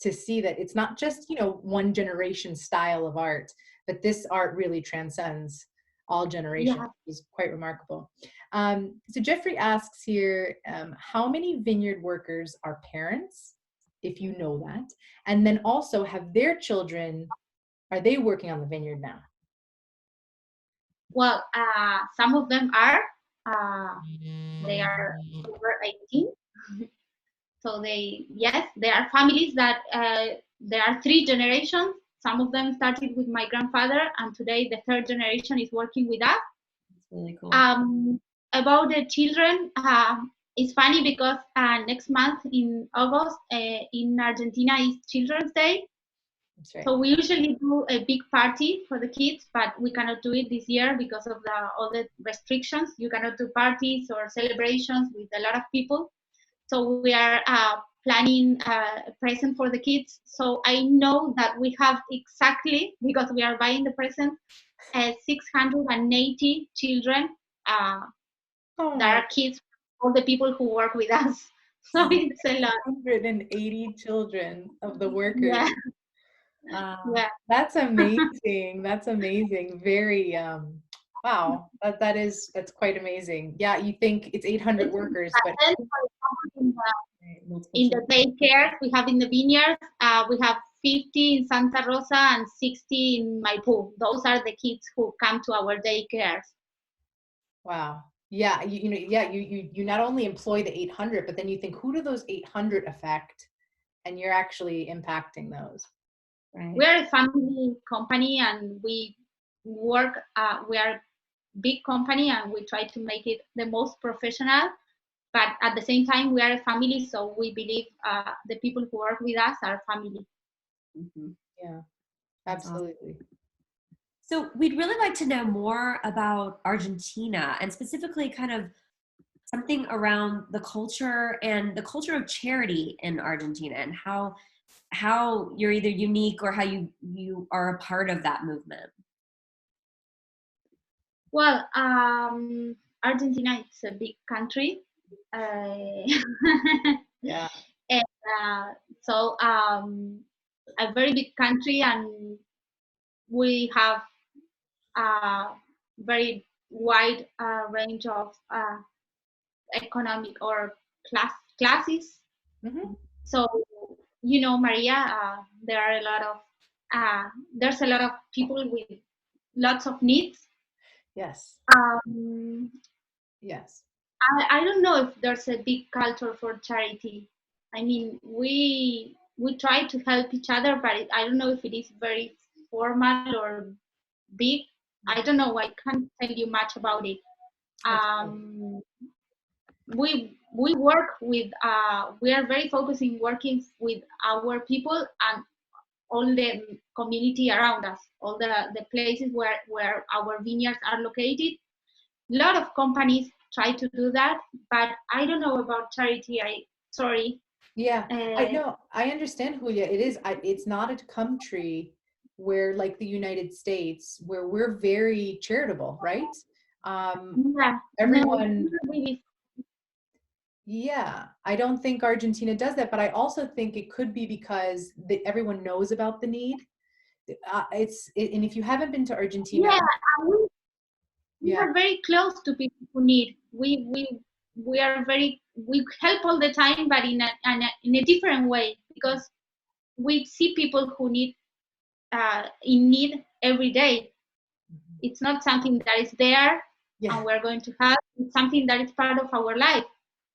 to see that it's not just, one generation style of art, but this art really transcends all generations. Yeah. It's quite remarkable. So Jeffrey asks here, how many vineyard workers are parents, if you know that? And then also, have their children, are they working on the vineyard now? Well, some of them are. They are over 18. So there are families that there are 3 generations. Some of them started with my grandfather, and today the 3rd generation is working with us. That's really cool. About the children, it's funny because next month in August in Argentina is Children's Day. That's right. So we usually do a big party for the kids, but we cannot do it this year because of all the restrictions. You cannot do parties or celebrations with a lot of people. So we are planning a present for the kids. So I know that we have exactly, because we are buying the present, 680 children that are kids, all the people who work with us. So it's a lot. 180 children of the workers. Yeah. Yeah. That's amazing. That's amazing. Very wow. That's quite amazing. Yeah, you think it's 800 workers, but in the daycare we have in the vineyards, we have 50 in Santa Rosa and 60 in Maipú. Those are the kids who come to our daycares. Wow. Yeah, you not only employ the 800, but then you think, who do those 800 affect? And you're actually impacting those. Right. We are a family company, and we work. We are a big company, and we try to make it the most professional. But at the same time, we are a family, so we believe the people who work with us are family. Mm-hmm. Yeah, absolutely. So we'd really like to know more about Argentina, and specifically kind of something around the culture and the culture of charity in Argentina, and how you're either unique or how you are a part of that movement. Well, Argentina is a big country. Yeah. And so a very big country, and we have a very wide range of economic or classes. Mm-hmm. So, Maria, there are a lot of there's a lot of people with lots of needs. Yes. Um, Yes. I don't know if there's a big culture for charity. I mean, we try to help each other, but I don't know if it is very formal or big. I don't know. I can't tell you much about it. We work with. We are very focused in working with our people and all the community around us, all the places where our vineyards are located. A lot of companies try to do that, but I don't know about charity. Sorry. Yeah, I know. I understand, Julia. It is. It's not a country where, like the United States, where we're very charitable, right? Yeah. Everyone. No, really. Yeah, I don't think Argentina does that, but I also think it could be because everyone knows about the need. And if you haven't been to Argentina, Yeah, we yeah, are very close to people who need. We are we help all the time, but in a different way, because we see people who need in need every day. It's not something that is there yeah, and we're going to have. It's something that is part of our life.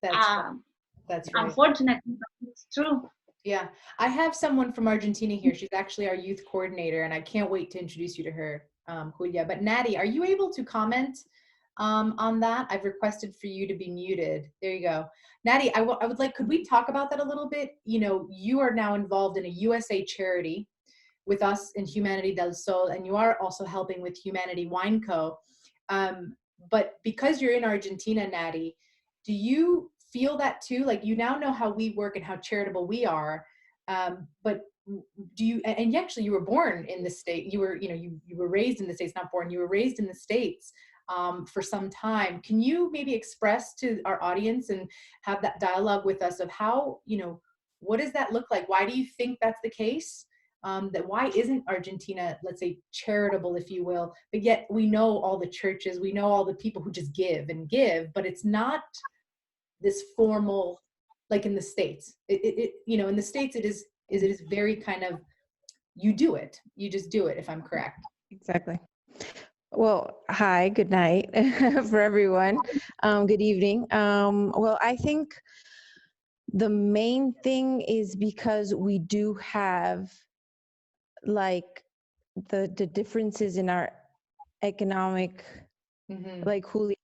that's right. Unfortunately, it's true. Yeah, I have someone from Argentina here. She's actually our youth coordinator, and I can't wait to introduce you to her, Julia. But Natty, are you able to comment on that? I've requested for you to be muted. There you go. Natty, I would like, could we talk about that a little bit? You are now involved in a USA charity with us in Humanity del Sol, and you are also helping with Humanity Wine Co. But because you're in Argentina, Natty, do you feel that too? Like, you now know how we work and how charitable we are, but do you, and actually you were born in the state, you were raised in the States, not born, you were raised in the States for some time. Can you maybe express to our audience and have that dialogue with us of how, what does that look like? Why do you think that's the case? That why isn't Argentina, let's say, charitable, if you will, but yet we know all the churches, we know all the people who just give and give, but it's not this formal, like in the States. In the States it is very kind of, you just do it, if I'm correct. Exactly. Well, hi, good night for everyone. Good evening. Well, I think the main thing is because we do have like the differences in our economic, like Julia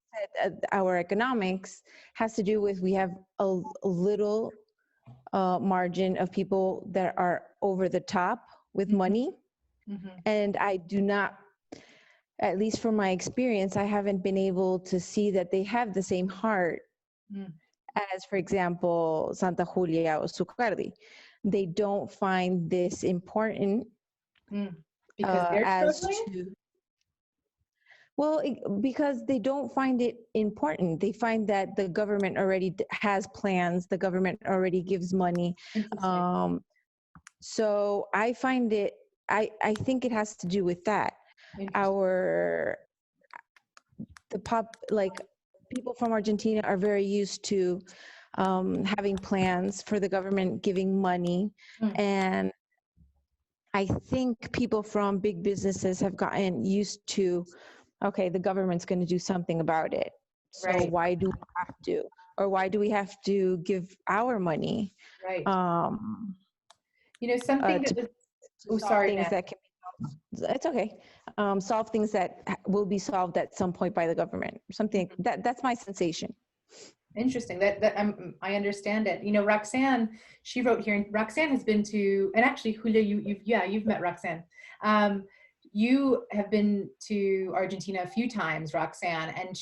said, our economics has to do with, we have a little margin of people that are over the top with money. And I do not, at least from my experience, I haven't been able to see that they have the same heart as, for example, Santa Julia or Zuccardi. They don't find this important because they're as struggling? Well, because they don't find it important. They find that the government already has plans. The government already gives money. So I find it, I think it has to do with that. People from Argentina are very used to having plans for the government giving money. And I think people from big businesses have gotten used to, okay, the government's going to do something about it. So why do we have to? Or why do we have to give our money? Right. Something that was, sorry, things that can be solved. It's okay. Solve things that will be solved at some point by the government. Something that's my sensation. Interesting. I understand it. Roxanne, she wrote here, and Roxanne has been to, and actually, Julia, you've met Roxanne. You have been to Argentina a few times, Roxanne, and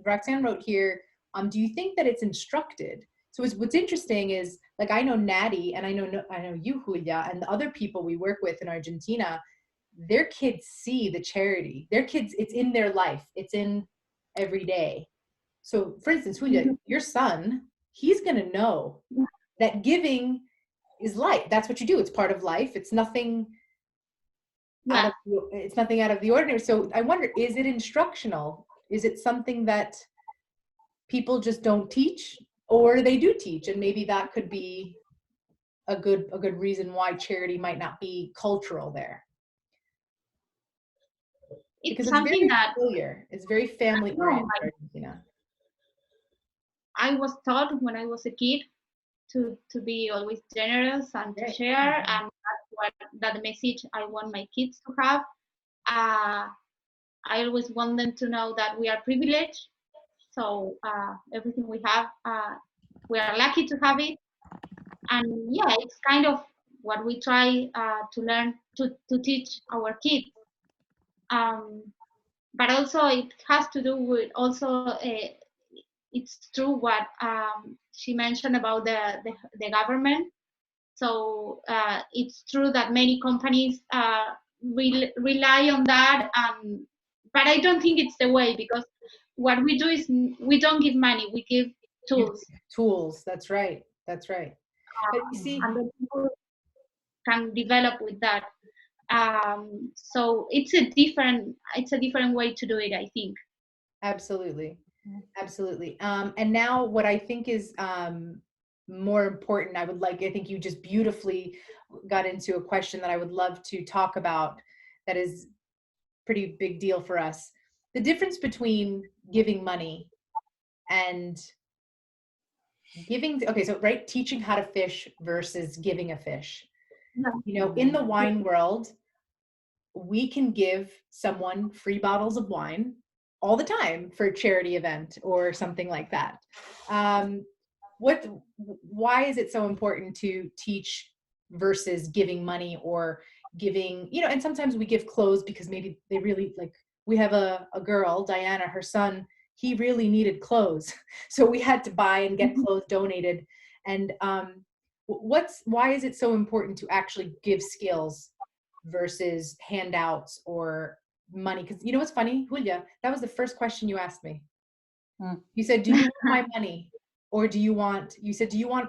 Roxanne wrote here, do you think that it's instructed? So what's interesting is, like, I know Natty, and I know you, Julia, and the other people we work with in Argentina, their kids see the charity. Their kids, it's in their life. It's in every day. So, for instance, Julia, your son, he's going to know that giving is life. That's what you do. It's part of life. It's nothing Yeah. it's nothing out of the ordinary. So I wonder, is it instructional? Is it something that people just don't teach, or they do teach, and maybe that could be a good reason why charity might not be cultural there? Because It's something that familiar. It's very family oriented. Argentina. I was taught when I was a kid to be always generous and to share, and that message I want my kids to have. I always want them to know that we are privileged, so everything we have, we are lucky to have it. And yeah, it's kind of what we try to learn to teach our kids. But also it has to do with also it's true what she mentioned about the government. So it's true that many companies rely on that, but I don't think it's the way, because what we do is we don't give money, we give tools. Tools, that's right. That's right. But you see, and then people can develop with that. So it's a different way to do it, I think. Absolutely. Absolutely. And now what I think is more important, I think you just beautifully got into a question that I would love to talk about, that is pretty big deal for us. The difference between giving money and teaching how to fish versus giving a fish. Yeah. You know, in the wine world, we can give someone free bottles of wine all the time for a charity event or something like that. Why is it so important to teach versus giving money, or giving, and sometimes we give clothes because maybe they really, like, we have a girl, Diana, her son, he really needed clothes. So we had to buy and get clothes donated. And why is it so important to actually give skills versus handouts or money? Because you know what's funny, Julia, that was the first question you asked me. You said, do you want my money, or do you want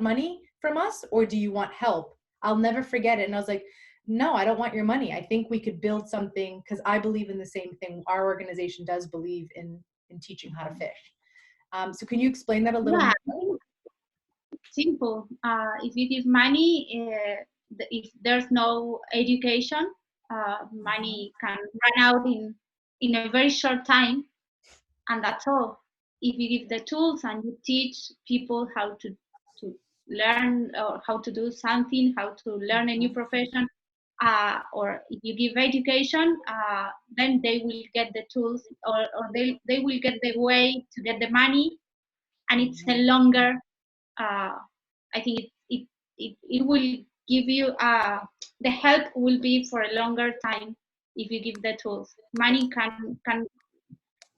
money from us, or do you want help? I'll never forget it. And I was like, no, I don't want your money. I think we could build something, because I believe in the same thing. Our organization does believe in teaching how to fish. So can you explain that a little more? Simple. If you give money, if there's no education, money can run out in a very short time, and that's all. If you give the tools and you teach people how to learn, or how to do something, how to learn a new profession, or if you give education, then they will get the tools, or they will get the way to get the money, and it's a longer, I think it will give you, the help will be for a longer time if you give the tools. Money can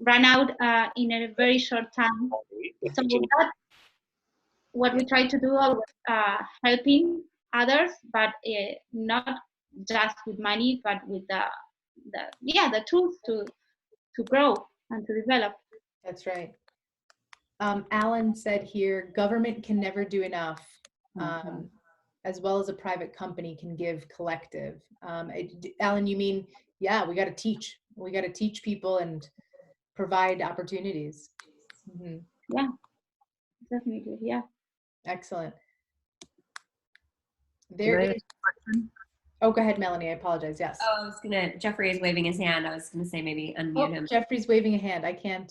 run out in a very short time. So that's what we try to do, helping others, but not just with money, but with the tools to grow and to develop. That's right. Alan said here, government can never do enough, as well as a private company can give collective. Alan, you mean, yeah, we got to teach. We got to teach people and provide opportunities. Mm-hmm. Yeah, definitely. Yeah. Excellent. Oh, go ahead, Melanie. I apologize. Yes. Oh, Jeffrey is waving his hand. I was gonna say maybe unmute him. Jeffrey's waving a hand. I can't,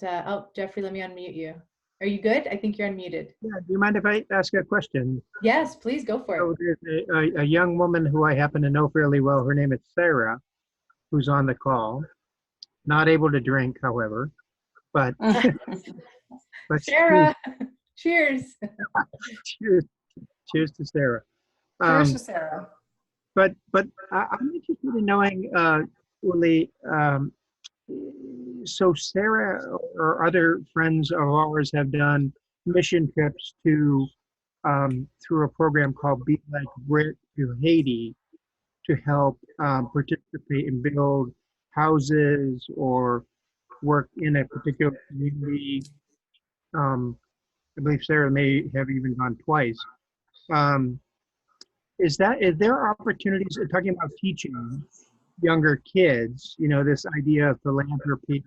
Jeffrey, let me unmute you. Are you good? I think you're unmuted. Yeah, do you mind if I ask a question? Yes, please go for it. So there's a young woman who I happen to know fairly well. Her name is Sarah, who's on the call. Not able to drink, however, but Sarah, cheers. Cheers to Sarah. Cheers to Sarah. But I'm interested in knowing, Uli, so Sarah or other friends of ours have done mission trips to through a program called Be Like Brit to Haiti to help participate and build houses or work in a particular community. I believe Sarah may have even gone twice. is there opportunities, talking about teaching younger kids, this idea of philanthropy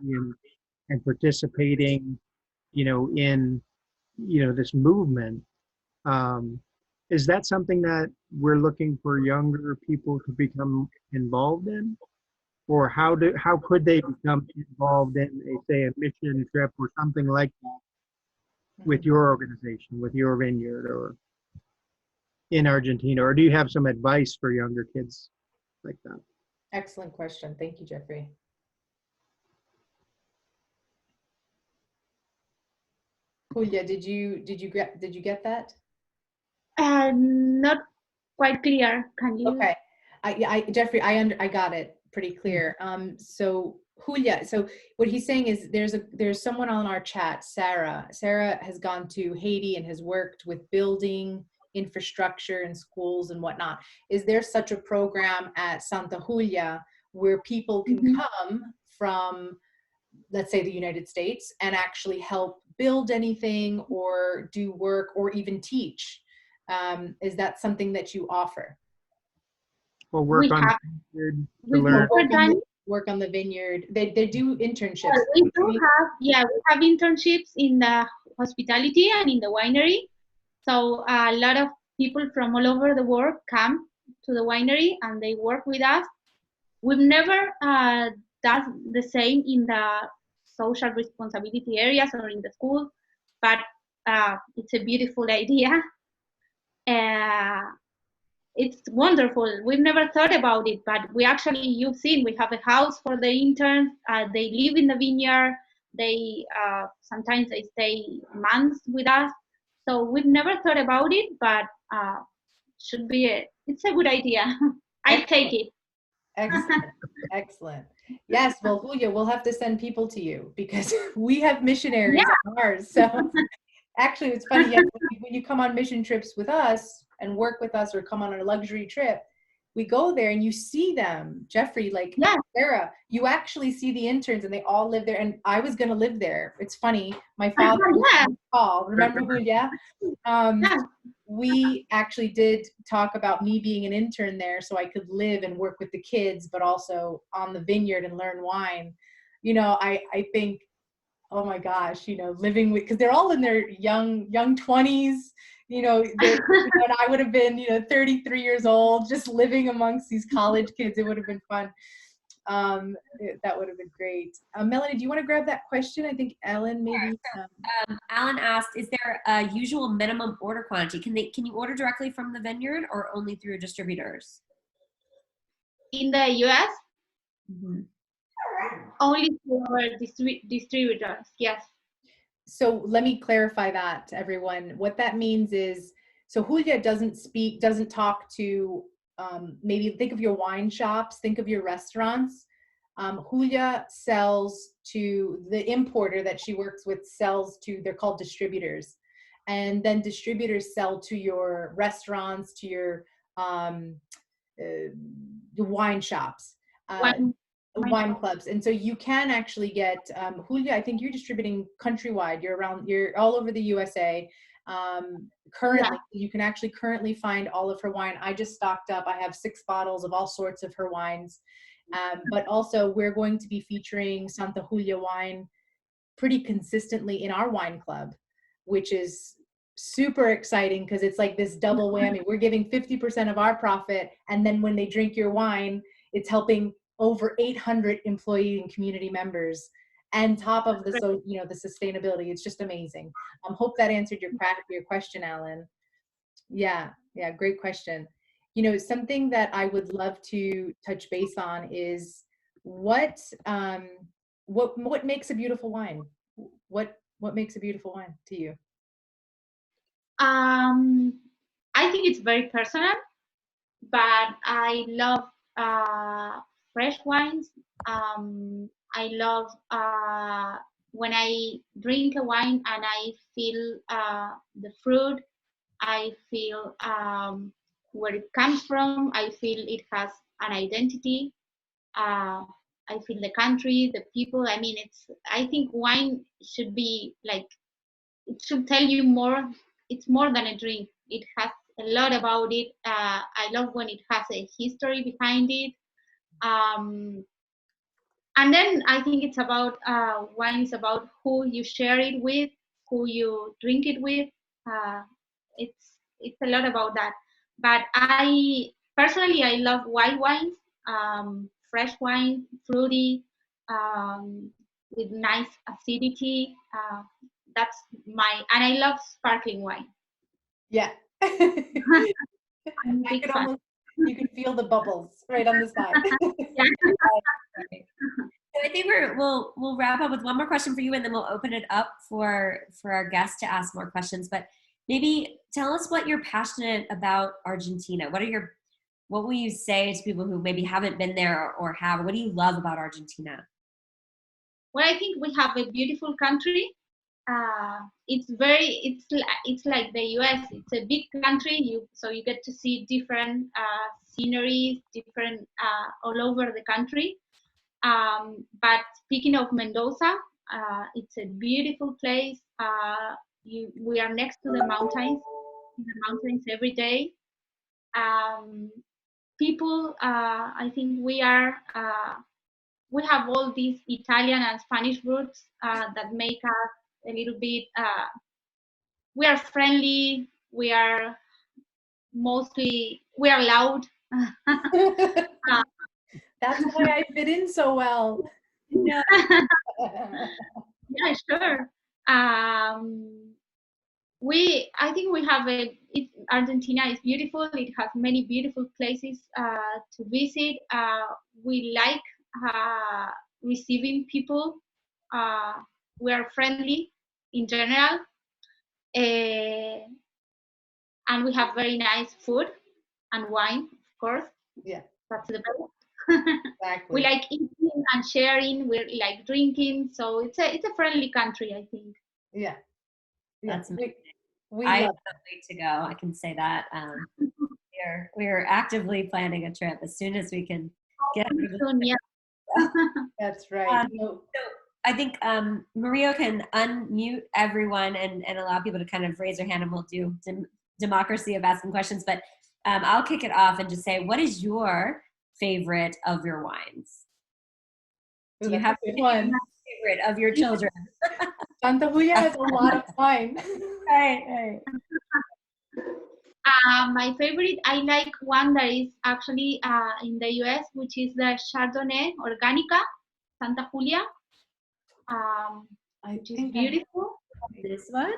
and participating, in, this movement. Is that something that we're looking for younger people to become involved in? Or how could they become involved in say a mission trip or something like that with your organization, with your vineyard, or in Argentina? Or do you have some advice for younger kids like that? Excellent question. Thank you, Jeffrey. Julia, did you get that? Not quite clear. Can you? Okay, Jeffrey, I got it pretty clear. So Julia, so what he's saying is there's someone on our chat, Sarah. Sarah has gone to Haiti and has worked with building infrastructure and schools and whatnot. Is there such a program at Santa Julia where people can come from, let's say, the United States and actually help build anything or do work or even teach? Is that something that you offer? Or work on the vineyard to learn. Work on the vineyard. They do internships. We have internships in the hospitality and in the winery. So a lot of people from all over the world come to the winery and they work with us. We've never done the same in the social responsibility areas or in the school, but it's a beautiful idea. It's wonderful. We've never thought about it, but you've seen, we have a house for the interns. They live in the vineyard. They sometimes they stay months with us. So we've never thought about it, but it's a good idea. I take it. Excellent. Excellent. Yes, well, Julia, we'll have to send people to you because we have missionaries on ours. So actually, it's funny, when you come on mission trips with us and work with us or come on a luxury trip, we go there and you see them. Jeffrey, like Sarah, you actually see the interns and they all live there. And I was going to live there. It's funny. My father, Paul, remember Julia? We actually did talk about me being an intern there so I could live and work with the kids, but also on the vineyard and learn wine. I think, oh my gosh, living with, because they're all in their young 20s, and I would have been, 33 years old, just living amongst these college kids. It would have been fun. That would have been great. Melanie, do you want to grab that question? I think Ellen maybe. Alan asked, is there a usual minimum order quantity? Can you order directly from the vineyard or only through distributors? In the US? Only through our distributors, yes. So let me clarify that to everyone. What that means is, so Julia doesn't talk to, maybe think of your wine shops, think of your restaurants. Julia sells to the importer that she works with, they're called distributors. And then distributors sell to your restaurants, to your wine shops. Wine clubs. And so you can actually get, Julia, I think you're distributing countrywide. You're all over the USA. Currently, you can actually currently find all of her wine. I just stocked up. I have 6 bottles of all sorts of her wines. But also we're going to be featuring Santa Julia wine pretty consistently in our wine club, which is super exciting because it's like this double whammy. We're giving 50% of our profit. And then when they drink your wine, it's helping over 800 employee and community members, and top of the the sustainability. It's just amazing. Hope that answered your question, Alan. Yeah, great question. Something that I would love to touch base on is what makes a beautiful wine? What makes a beautiful wine to you? I think it's very personal, but I love fresh wines. I love when I drink a wine and I feel the fruit. I feel where it comes from. I feel it has an identity. I feel the country, the people. I mean, I think wine should be like, it should tell you more. It's more than a drink. It has a lot about it. I love when it has a history behind it. And then I think it's about wine is about who you share it with, who you drink it with. Uh, it's a lot about that. But I personally I love white wines, fresh wine, fruity, with nice acidity. That's and I love sparkling wine. Yeah. I'm a big fan. You can feel the bubbles right on the side. Yeah. So I think we'll wrap up with one more question for you, and then we'll open it up for our guests to ask more questions. But maybe tell us what you're passionate about Argentina. What will you say to people who maybe haven't been there or have? What do you love about Argentina? Well, I think we have a beautiful country. It's like the U.S. It's a big country. So you get to see different sceneries, different all over the country. But speaking of Mendoza, it's a beautiful place. We are next to the mountains. In the mountains every day. People, I think we have all these Italian and Spanish roots that make us a little bit. We are friendly. We are loud. That's why I fit in so well. Yeah, yeah, sure. I think we have Argentina is beautiful. It has many beautiful places to visit. We like receiving people. We are friendly in general, and we have very nice food and wine, of course. Yeah, that's the best. Exactly. We like eating and sharing. We like drinking. So it's a friendly country, I think. Yeah. That's amazing. We I love can't wait to go. I can say that. We're actively planning a trip as soon as we can get. Soon, yeah. That's right. So I think Maria can unmute everyone and allow people to kind of raise their hand, and we'll do democracy of asking questions. But I'll kick it off and just say, what is your favorite of your wines? Do you have a favorite of your children? Santa Julia has a lot of wine. Right. My favorite, I like one that is actually in the US, which is the Chardonnay Organica, Santa Julia, which is beautiful. This one?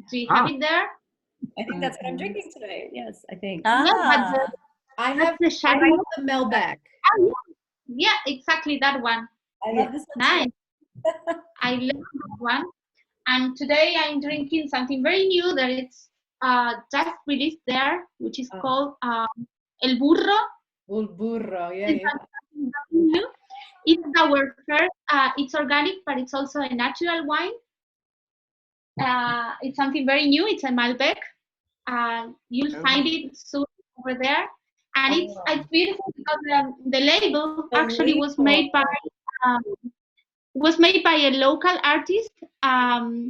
Do you have it there? I think that's what I'm drinking tonight. Yes, I think. Yeah, but I have the Melbeck. Oh, yeah, exactly that one. I love this one. Nice. I love that one. And today I'm drinking something very new that it's just released there, which is called El Burro. El Burro, yeah. It's our first, it's organic, but it's also a natural wine. It's something very new. It's a Malbec. You'll find it soon over there. And it's beautiful because the label actually was made by a local artist.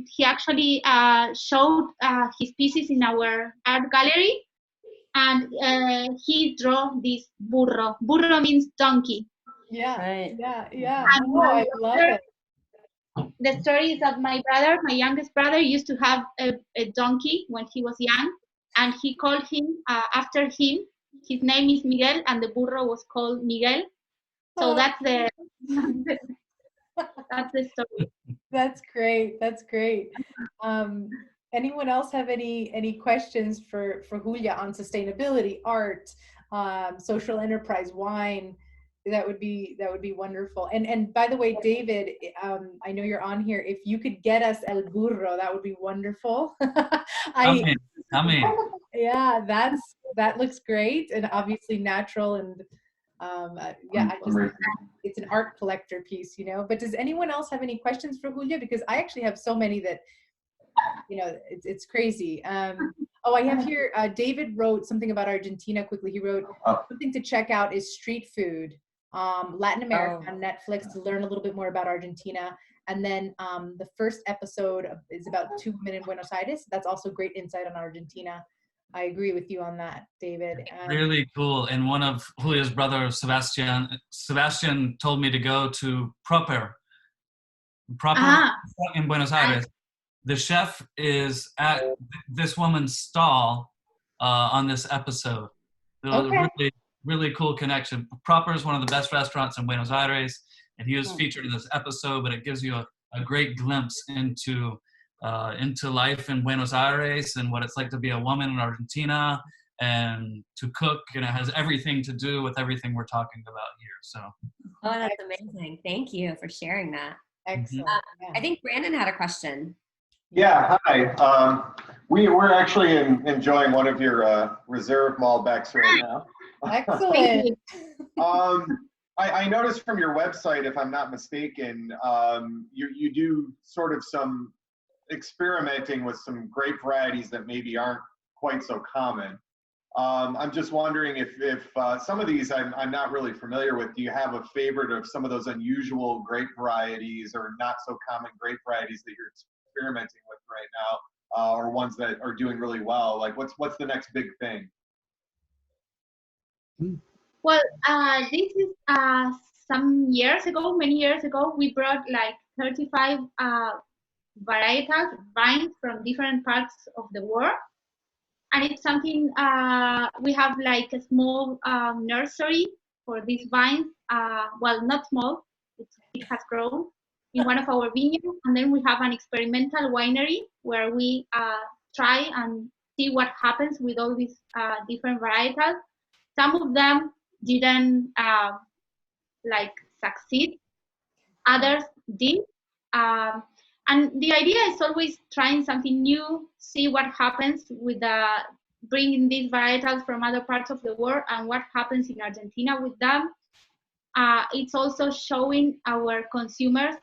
He actually showed his pieces in our art gallery, and he drew this burro. Burro means donkey. Yeah, right. Yeah. Oh, I love it. The story is that my youngest brother, used to have a donkey when he was young, and he called him after him. His name is Miguel, and the burro was called Miguel. So that's the story. That's great. Anyone else have any questions for Julia on sustainability, art, social enterprise, wine? That would be wonderful. And by the way, David, I know you're on here. If you could get us El Burro, that would be wonderful. I mean. Yeah, that looks great, and obviously natural, and it's an art collector piece, But does anyone else have any questions for Julia? Because I actually have so many that, it's crazy. I have here, David wrote something about Argentina quickly. He wrote, something to check out is street food, Latin America on Netflix, to learn a little bit more about Argentina. And then the first episode is about 2 women in Buenos Aires. That's also great insight on Argentina. I agree with you on that, David. Really cool. And one of Julia's brother, Sebastian told me to go to Proper in Buenos Aires. The chef is at this woman's stall on this episode. It was a really, really cool connection. Proper is one of the best restaurants in Buenos Aires, and he was featured in this episode, but it gives you a great glimpse into life in Buenos Aires and what it's like to be a woman in Argentina and to cook, and it has everything to do with everything we're talking about here. So, oh, that's amazing. Thank you for sharing that. Excellent. I think Brandon had a question. Yeah, hi. We're actually enjoying one of your reserve Malbecs right now. Excellent. I noticed from your website, if I'm not mistaken, you do sort of some experimenting with some grape varieties that maybe aren't quite so common. I'm just wondering if some of these I'm not really familiar with. Do you have a favorite of some of those unusual grape varieties or not so common grape varieties that you're experimenting with right now, or ones that are doing really well? Like what's the next big thing? Well, this is many years ago, we brought like 35 varieties, vines from different parts of the world. And it's something, we have like a small nursery for these vines. Well, not small, it has grown in one of our vineyards. And then we have an experimental winery where we try and see what happens with all these different varietals. Some of them didn't like succeed, others did. And the idea is always trying something new, see what happens with bringing these varietals from other parts of the world and what happens in Argentina with them. It's also showing our consumers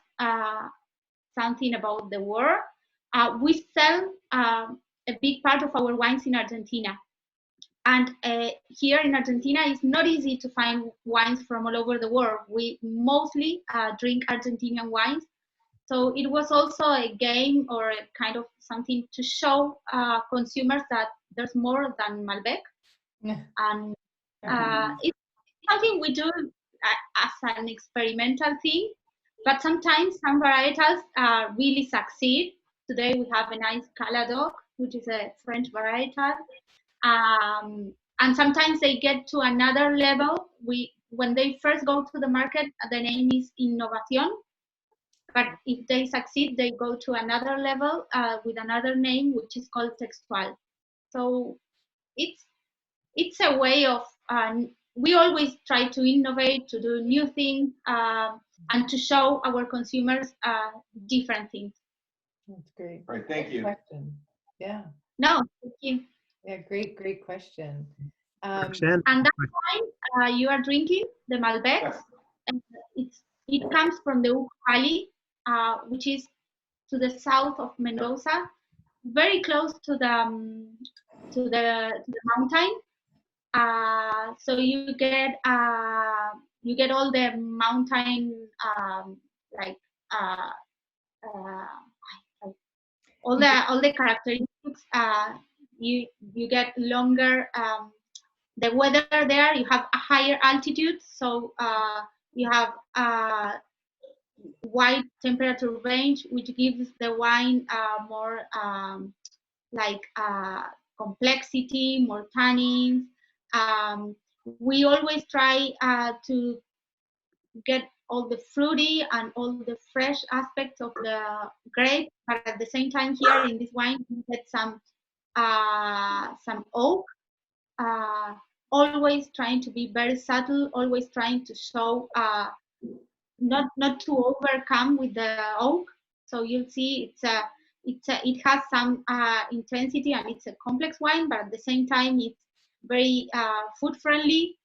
something about the world. We sell a big part of our wines in Argentina. And here in Argentina, it's not easy to find wines from all over the world. We mostly drink Argentinian wines. So it was also a game or a kind of something to show consumers that there's more than Malbec. And it's something we do as an experimental thing, but sometimes some varietals really succeed. Today we have a nice Caladoc, which is a French varietal. And sometimes they get to another level. When they first go to the market, the name is Innovación. But if they succeed, they go to another level with another name, which is called Textual. So it's a way of, we always try to innovate, to do new things, and to show our consumers different things. That's great. Right, thank you. Question. Yeah. No, thank you. Yeah, great question. And that wine you are drinking, the Malbec, and it comes from the Ucayali, which is to the south of Mendoza, very close to the mountain. So you get all the mountain all the characteristics. You get longer. The weather there, you have a higher altitude, so you have wide temperature range, which gives the wine more complexity, more tannins. We always try to get all the fruity and all the fresh aspects of the grape, but at the same time here in this wine, you get some oak. Always trying to be very subtle, always trying to show not to overcome with the oak. So you'll see it has some intensity and it's a complex wine, but at the same time it's very food friendly.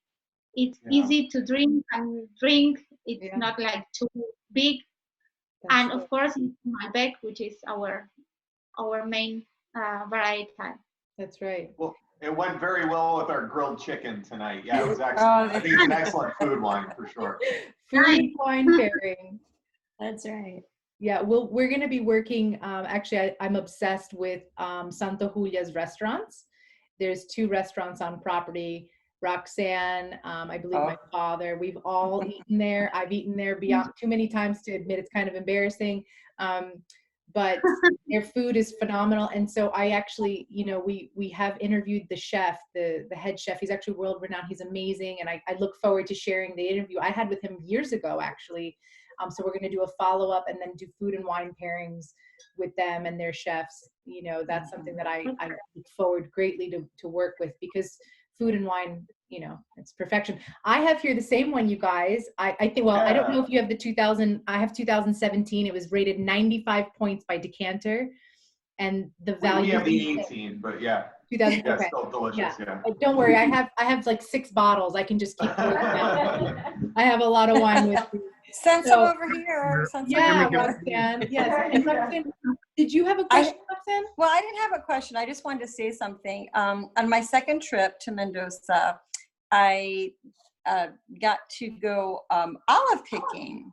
It's easy to drink and drink. It's not like too big. And of course it's Malbec, which is our main variety. That's right. Well, it went very well with our grilled chicken tonight. Yeah, it was excellent. I think it's an excellent food wine for sure. Food wine pairing. That's right. Yeah, well, we're going to be working. Actually, I'm obsessed with Santa Julia's restaurants. there's 2 restaurants on property. Roxanne, I believe my father, we've all eaten there. I've eaten there beyond too many times to admit it's kind of embarrassing. But their food is phenomenal. And so I actually, you know, we have interviewed the chef, the head chef. He's actually world renowned. He's amazing. And I look forward to sharing the interview I had with him years ago, actually. So we're going to do a follow-up and then do food and wine pairings with them and their chefs. You know, that's something that I look forward greatly to work with, because food and wine, you know, it's perfection. I have here the same one, you guys. I think, well, I don't know if you have the 2000, I have 2017. It was rated 95 points by Decanter. And the value. We have the 18, but yeah. 2000, yeah, okay. still delicious, yeah. Don't worry, I have like 6 bottles. I can just keep going down. I have a lot of wine with me. Send some over here. Yeah, Roxanne. Yes. And Roxanne, did you have a question, Roxanne? Well, I didn't have a question. I just wanted to say something. On my second trip to Mendoza, I got to go olive picking.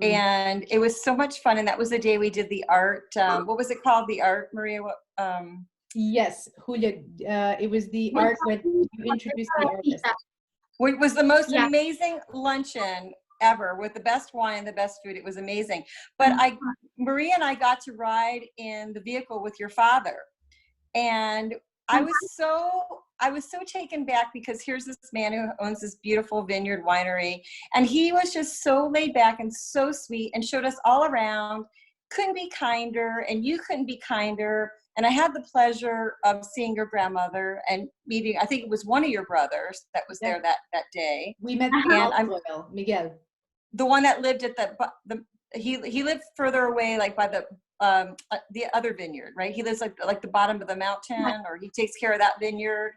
And it was so much fun. And that was the day we did the art. What was it called? The art, Maria? Yes, Julia. It was the art when you introduced the artist. It was the most amazing luncheon ever, with the best wine and the best food. It was amazing. But Maria and I got to ride in the vehicle with your father. And I was so taken back, because here's this man who owns this beautiful vineyard winery, and he was just so laid back and so sweet and showed us all around. Couldn't be kinder, and you couldn't be kinder. And I had the pleasure of seeing your grandmother and meeting, I think it was one of your brothers that was there that day. We met Miguel. The one that lived at he lived further away, like by the other vineyard, right? He lives like the bottom of the mountain, or he takes care of that vineyard.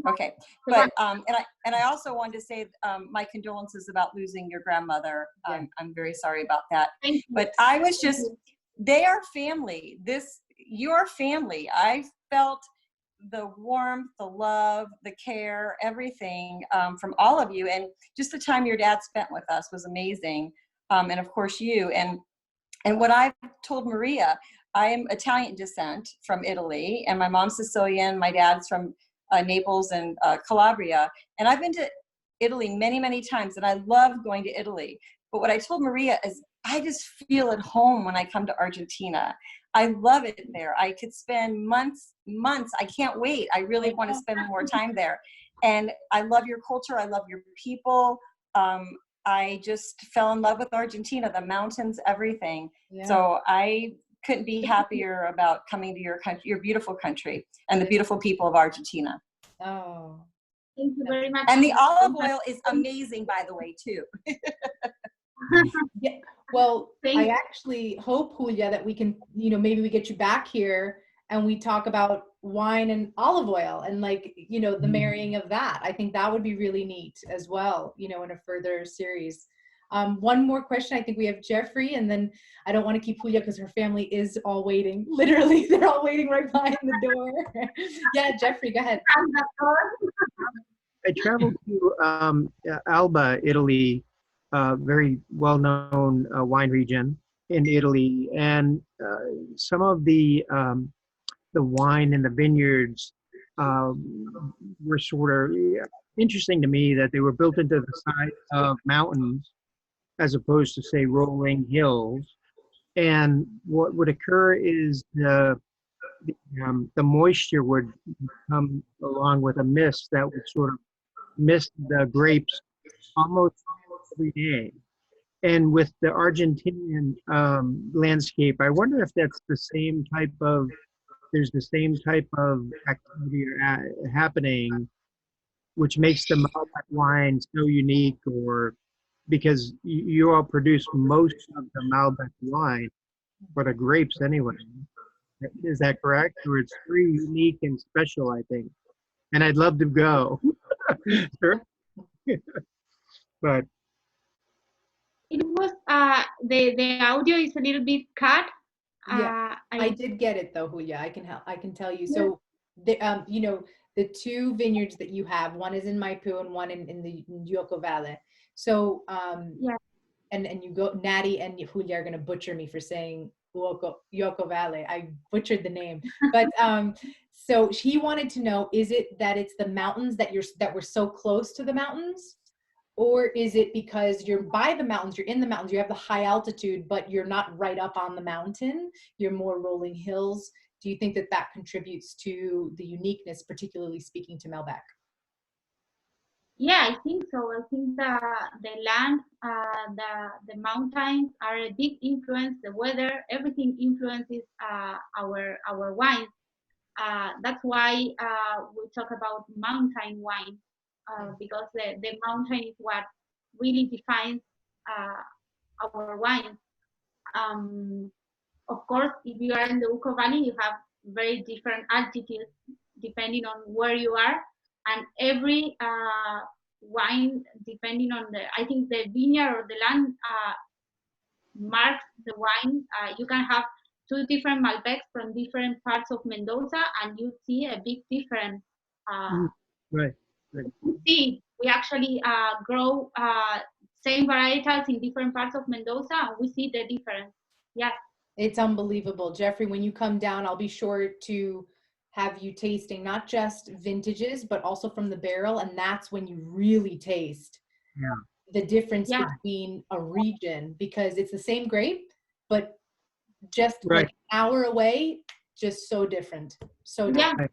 Okay, but and I also wanted to say my condolences about losing your grandmother. I'm very sorry about that. But I was just, they are family. Your family. I felt the warmth, the love, the care, everything from all of you, and just the time your dad spent with us was amazing. And of course you. And what I've told Maria, I am Italian descent from Italy, and my mom's Sicilian, my dad's from Naples and Calabria. And I've been to Italy many, many times, and I love going to Italy. But what I told Maria is, I just feel at home when I come to Argentina. I love it there. I could spend months. I can't wait. I really want to spend more time there. And I love your culture. I love your people. I just fell in love with Argentina, the mountains, everything. Yeah. So I couldn't be happier about coming to your country, your beautiful country, and the beautiful people of Argentina. Oh, thank you very much. And the olive oil is amazing, by the way, too. Yeah. Well, I actually hope, Julia, that we can, maybe we get you back here and we talk about wine and olive oil and the marrying of that. I think that would be really neat as well, in a further series. One more question. I think we have Jeffrey, and then I don't want to keep Julia because her family is all waiting. Literally, they're all waiting right behind the door. Yeah, Jeffrey, go ahead. I traveled to Alba, Italy, very well-known wine region in Italy, and some of the wine in the vineyards were sort of interesting to me, that they were built into the side of mountains as opposed to, say, rolling hills. And what would occur is the moisture would come along with a mist that would sort of mist the grapes almost every day. And with the Argentinian landscape, I wonder if that's the same type of, there's the same type of activity happening, which makes the Malbec wine so unique, or because you all produce most of the Malbec wine, for the grapes anyway. Is that correct? Or it's very unique and special, I think. And I'd love to go. Sure. But it was the audio is a little bit cut. Yeah, I did get it though, Julia. I can tell you. So the 2 vineyards that you have, one is in Maipú and one in the Yoko Valley. So and you go, Natty and Julia are going to butcher me for saying Yoko Valley. I butchered the name, but so he wanted to know: is it that it's the mountains that we're so close to the mountains, or is it because you're by the mountains, you're in the mountains, you have the high altitude, but you're not right up on the mountain, you're more rolling hills? Do you think that that contributes to the uniqueness, particularly speaking to Melbeck? Yeah, I think so. I think the land, the mountains are a big influence. The weather, everything influences our wines. That's why we talk about mountain wine, because the mountain is what really defines our wines. Of course, if you are in the Uco Valley, you have very different altitudes depending on where you are, and every wine, depending on I think the vineyard or the land marks the wine. You can have two different Malbecs from different parts of Mendoza, and you see a big difference. Right. We actually grow same varietals in different parts of Mendoza, and we see the difference. Yeah. It's unbelievable. Jeffrey, when you come down, I'll be sure to have you tasting not just vintages, but also from the barrel. And that's when you really taste the difference between a region, because it's the same grape, but just like an hour away, just so different. So different.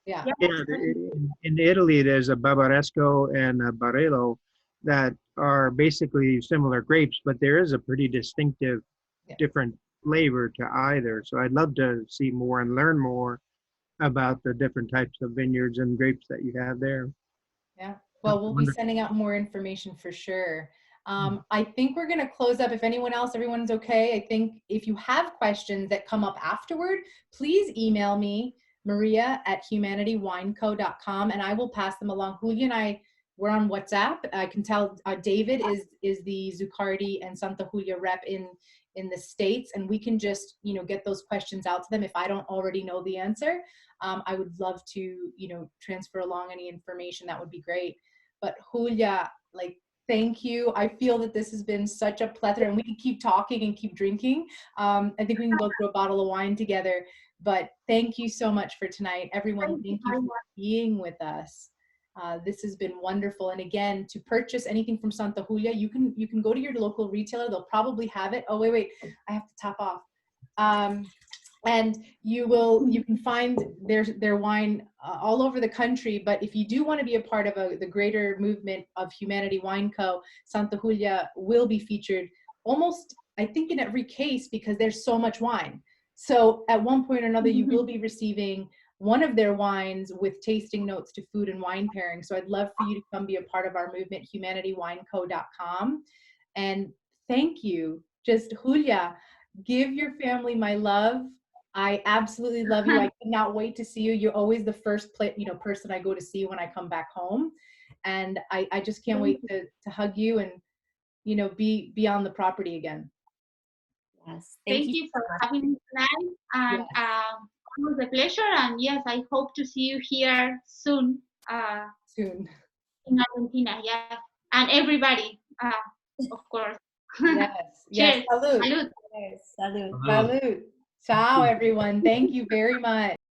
Yeah. In Italy, there's a Barbaresco and a Barolo that are basically similar grapes, but there is a pretty distinctive different flavor to either. So I'd love to see more and learn more about the different types of vineyards and grapes that you have there. Yeah. Well, we'll be sending out more information for sure. I think we're going to close up. If everyone's okay. I think if you have questions that come up afterward, please email me, maria@humanitywineco.com, and I will pass them along. Julia and I, we're on WhatsApp. I can tell David is the Zuccardi and Santa Julia rep in the States, and we can just, get those questions out to them. If I don't already know the answer, I would love to, transfer along any information. That would be great. But Julia, thank you. I feel that this has been such a plethora, and we can keep talking and keep drinking. I think we can go through a bottle of wine together, but thank you so much for tonight. Everyone, thank you for being with us. This has been wonderful. And again, to purchase anything from Santa Julia, you can go to your local retailer. They'll probably have it. Oh, wait, I have to top off. And you can find their wine all over the country. But if you do want to be a part of the greater movement of Humanity Wine Co., Santa Julia will be featured almost, I think, in every case, because there's so much wine. So at one point or another, you will be receiving one of their wines with tasting notes to food and wine pairing. So I'd love for you to come be a part of our movement, humanitywineco.com. And thank you. Just Julia, give your family my love. I absolutely love you. I cannot wait to see you. You're always the first person I go to see when I come back home. And I just can't wait to hug you and, be on the property again. Yes. Thank you for having me tonight. And it was a pleasure. And yes, I hope to see you here soon. Soon. In Argentina, yeah. And everybody, of course. Yes. Yes. Cheers. Salud. Salud. Salud. Salud. Ciao, everyone. Thank you very much.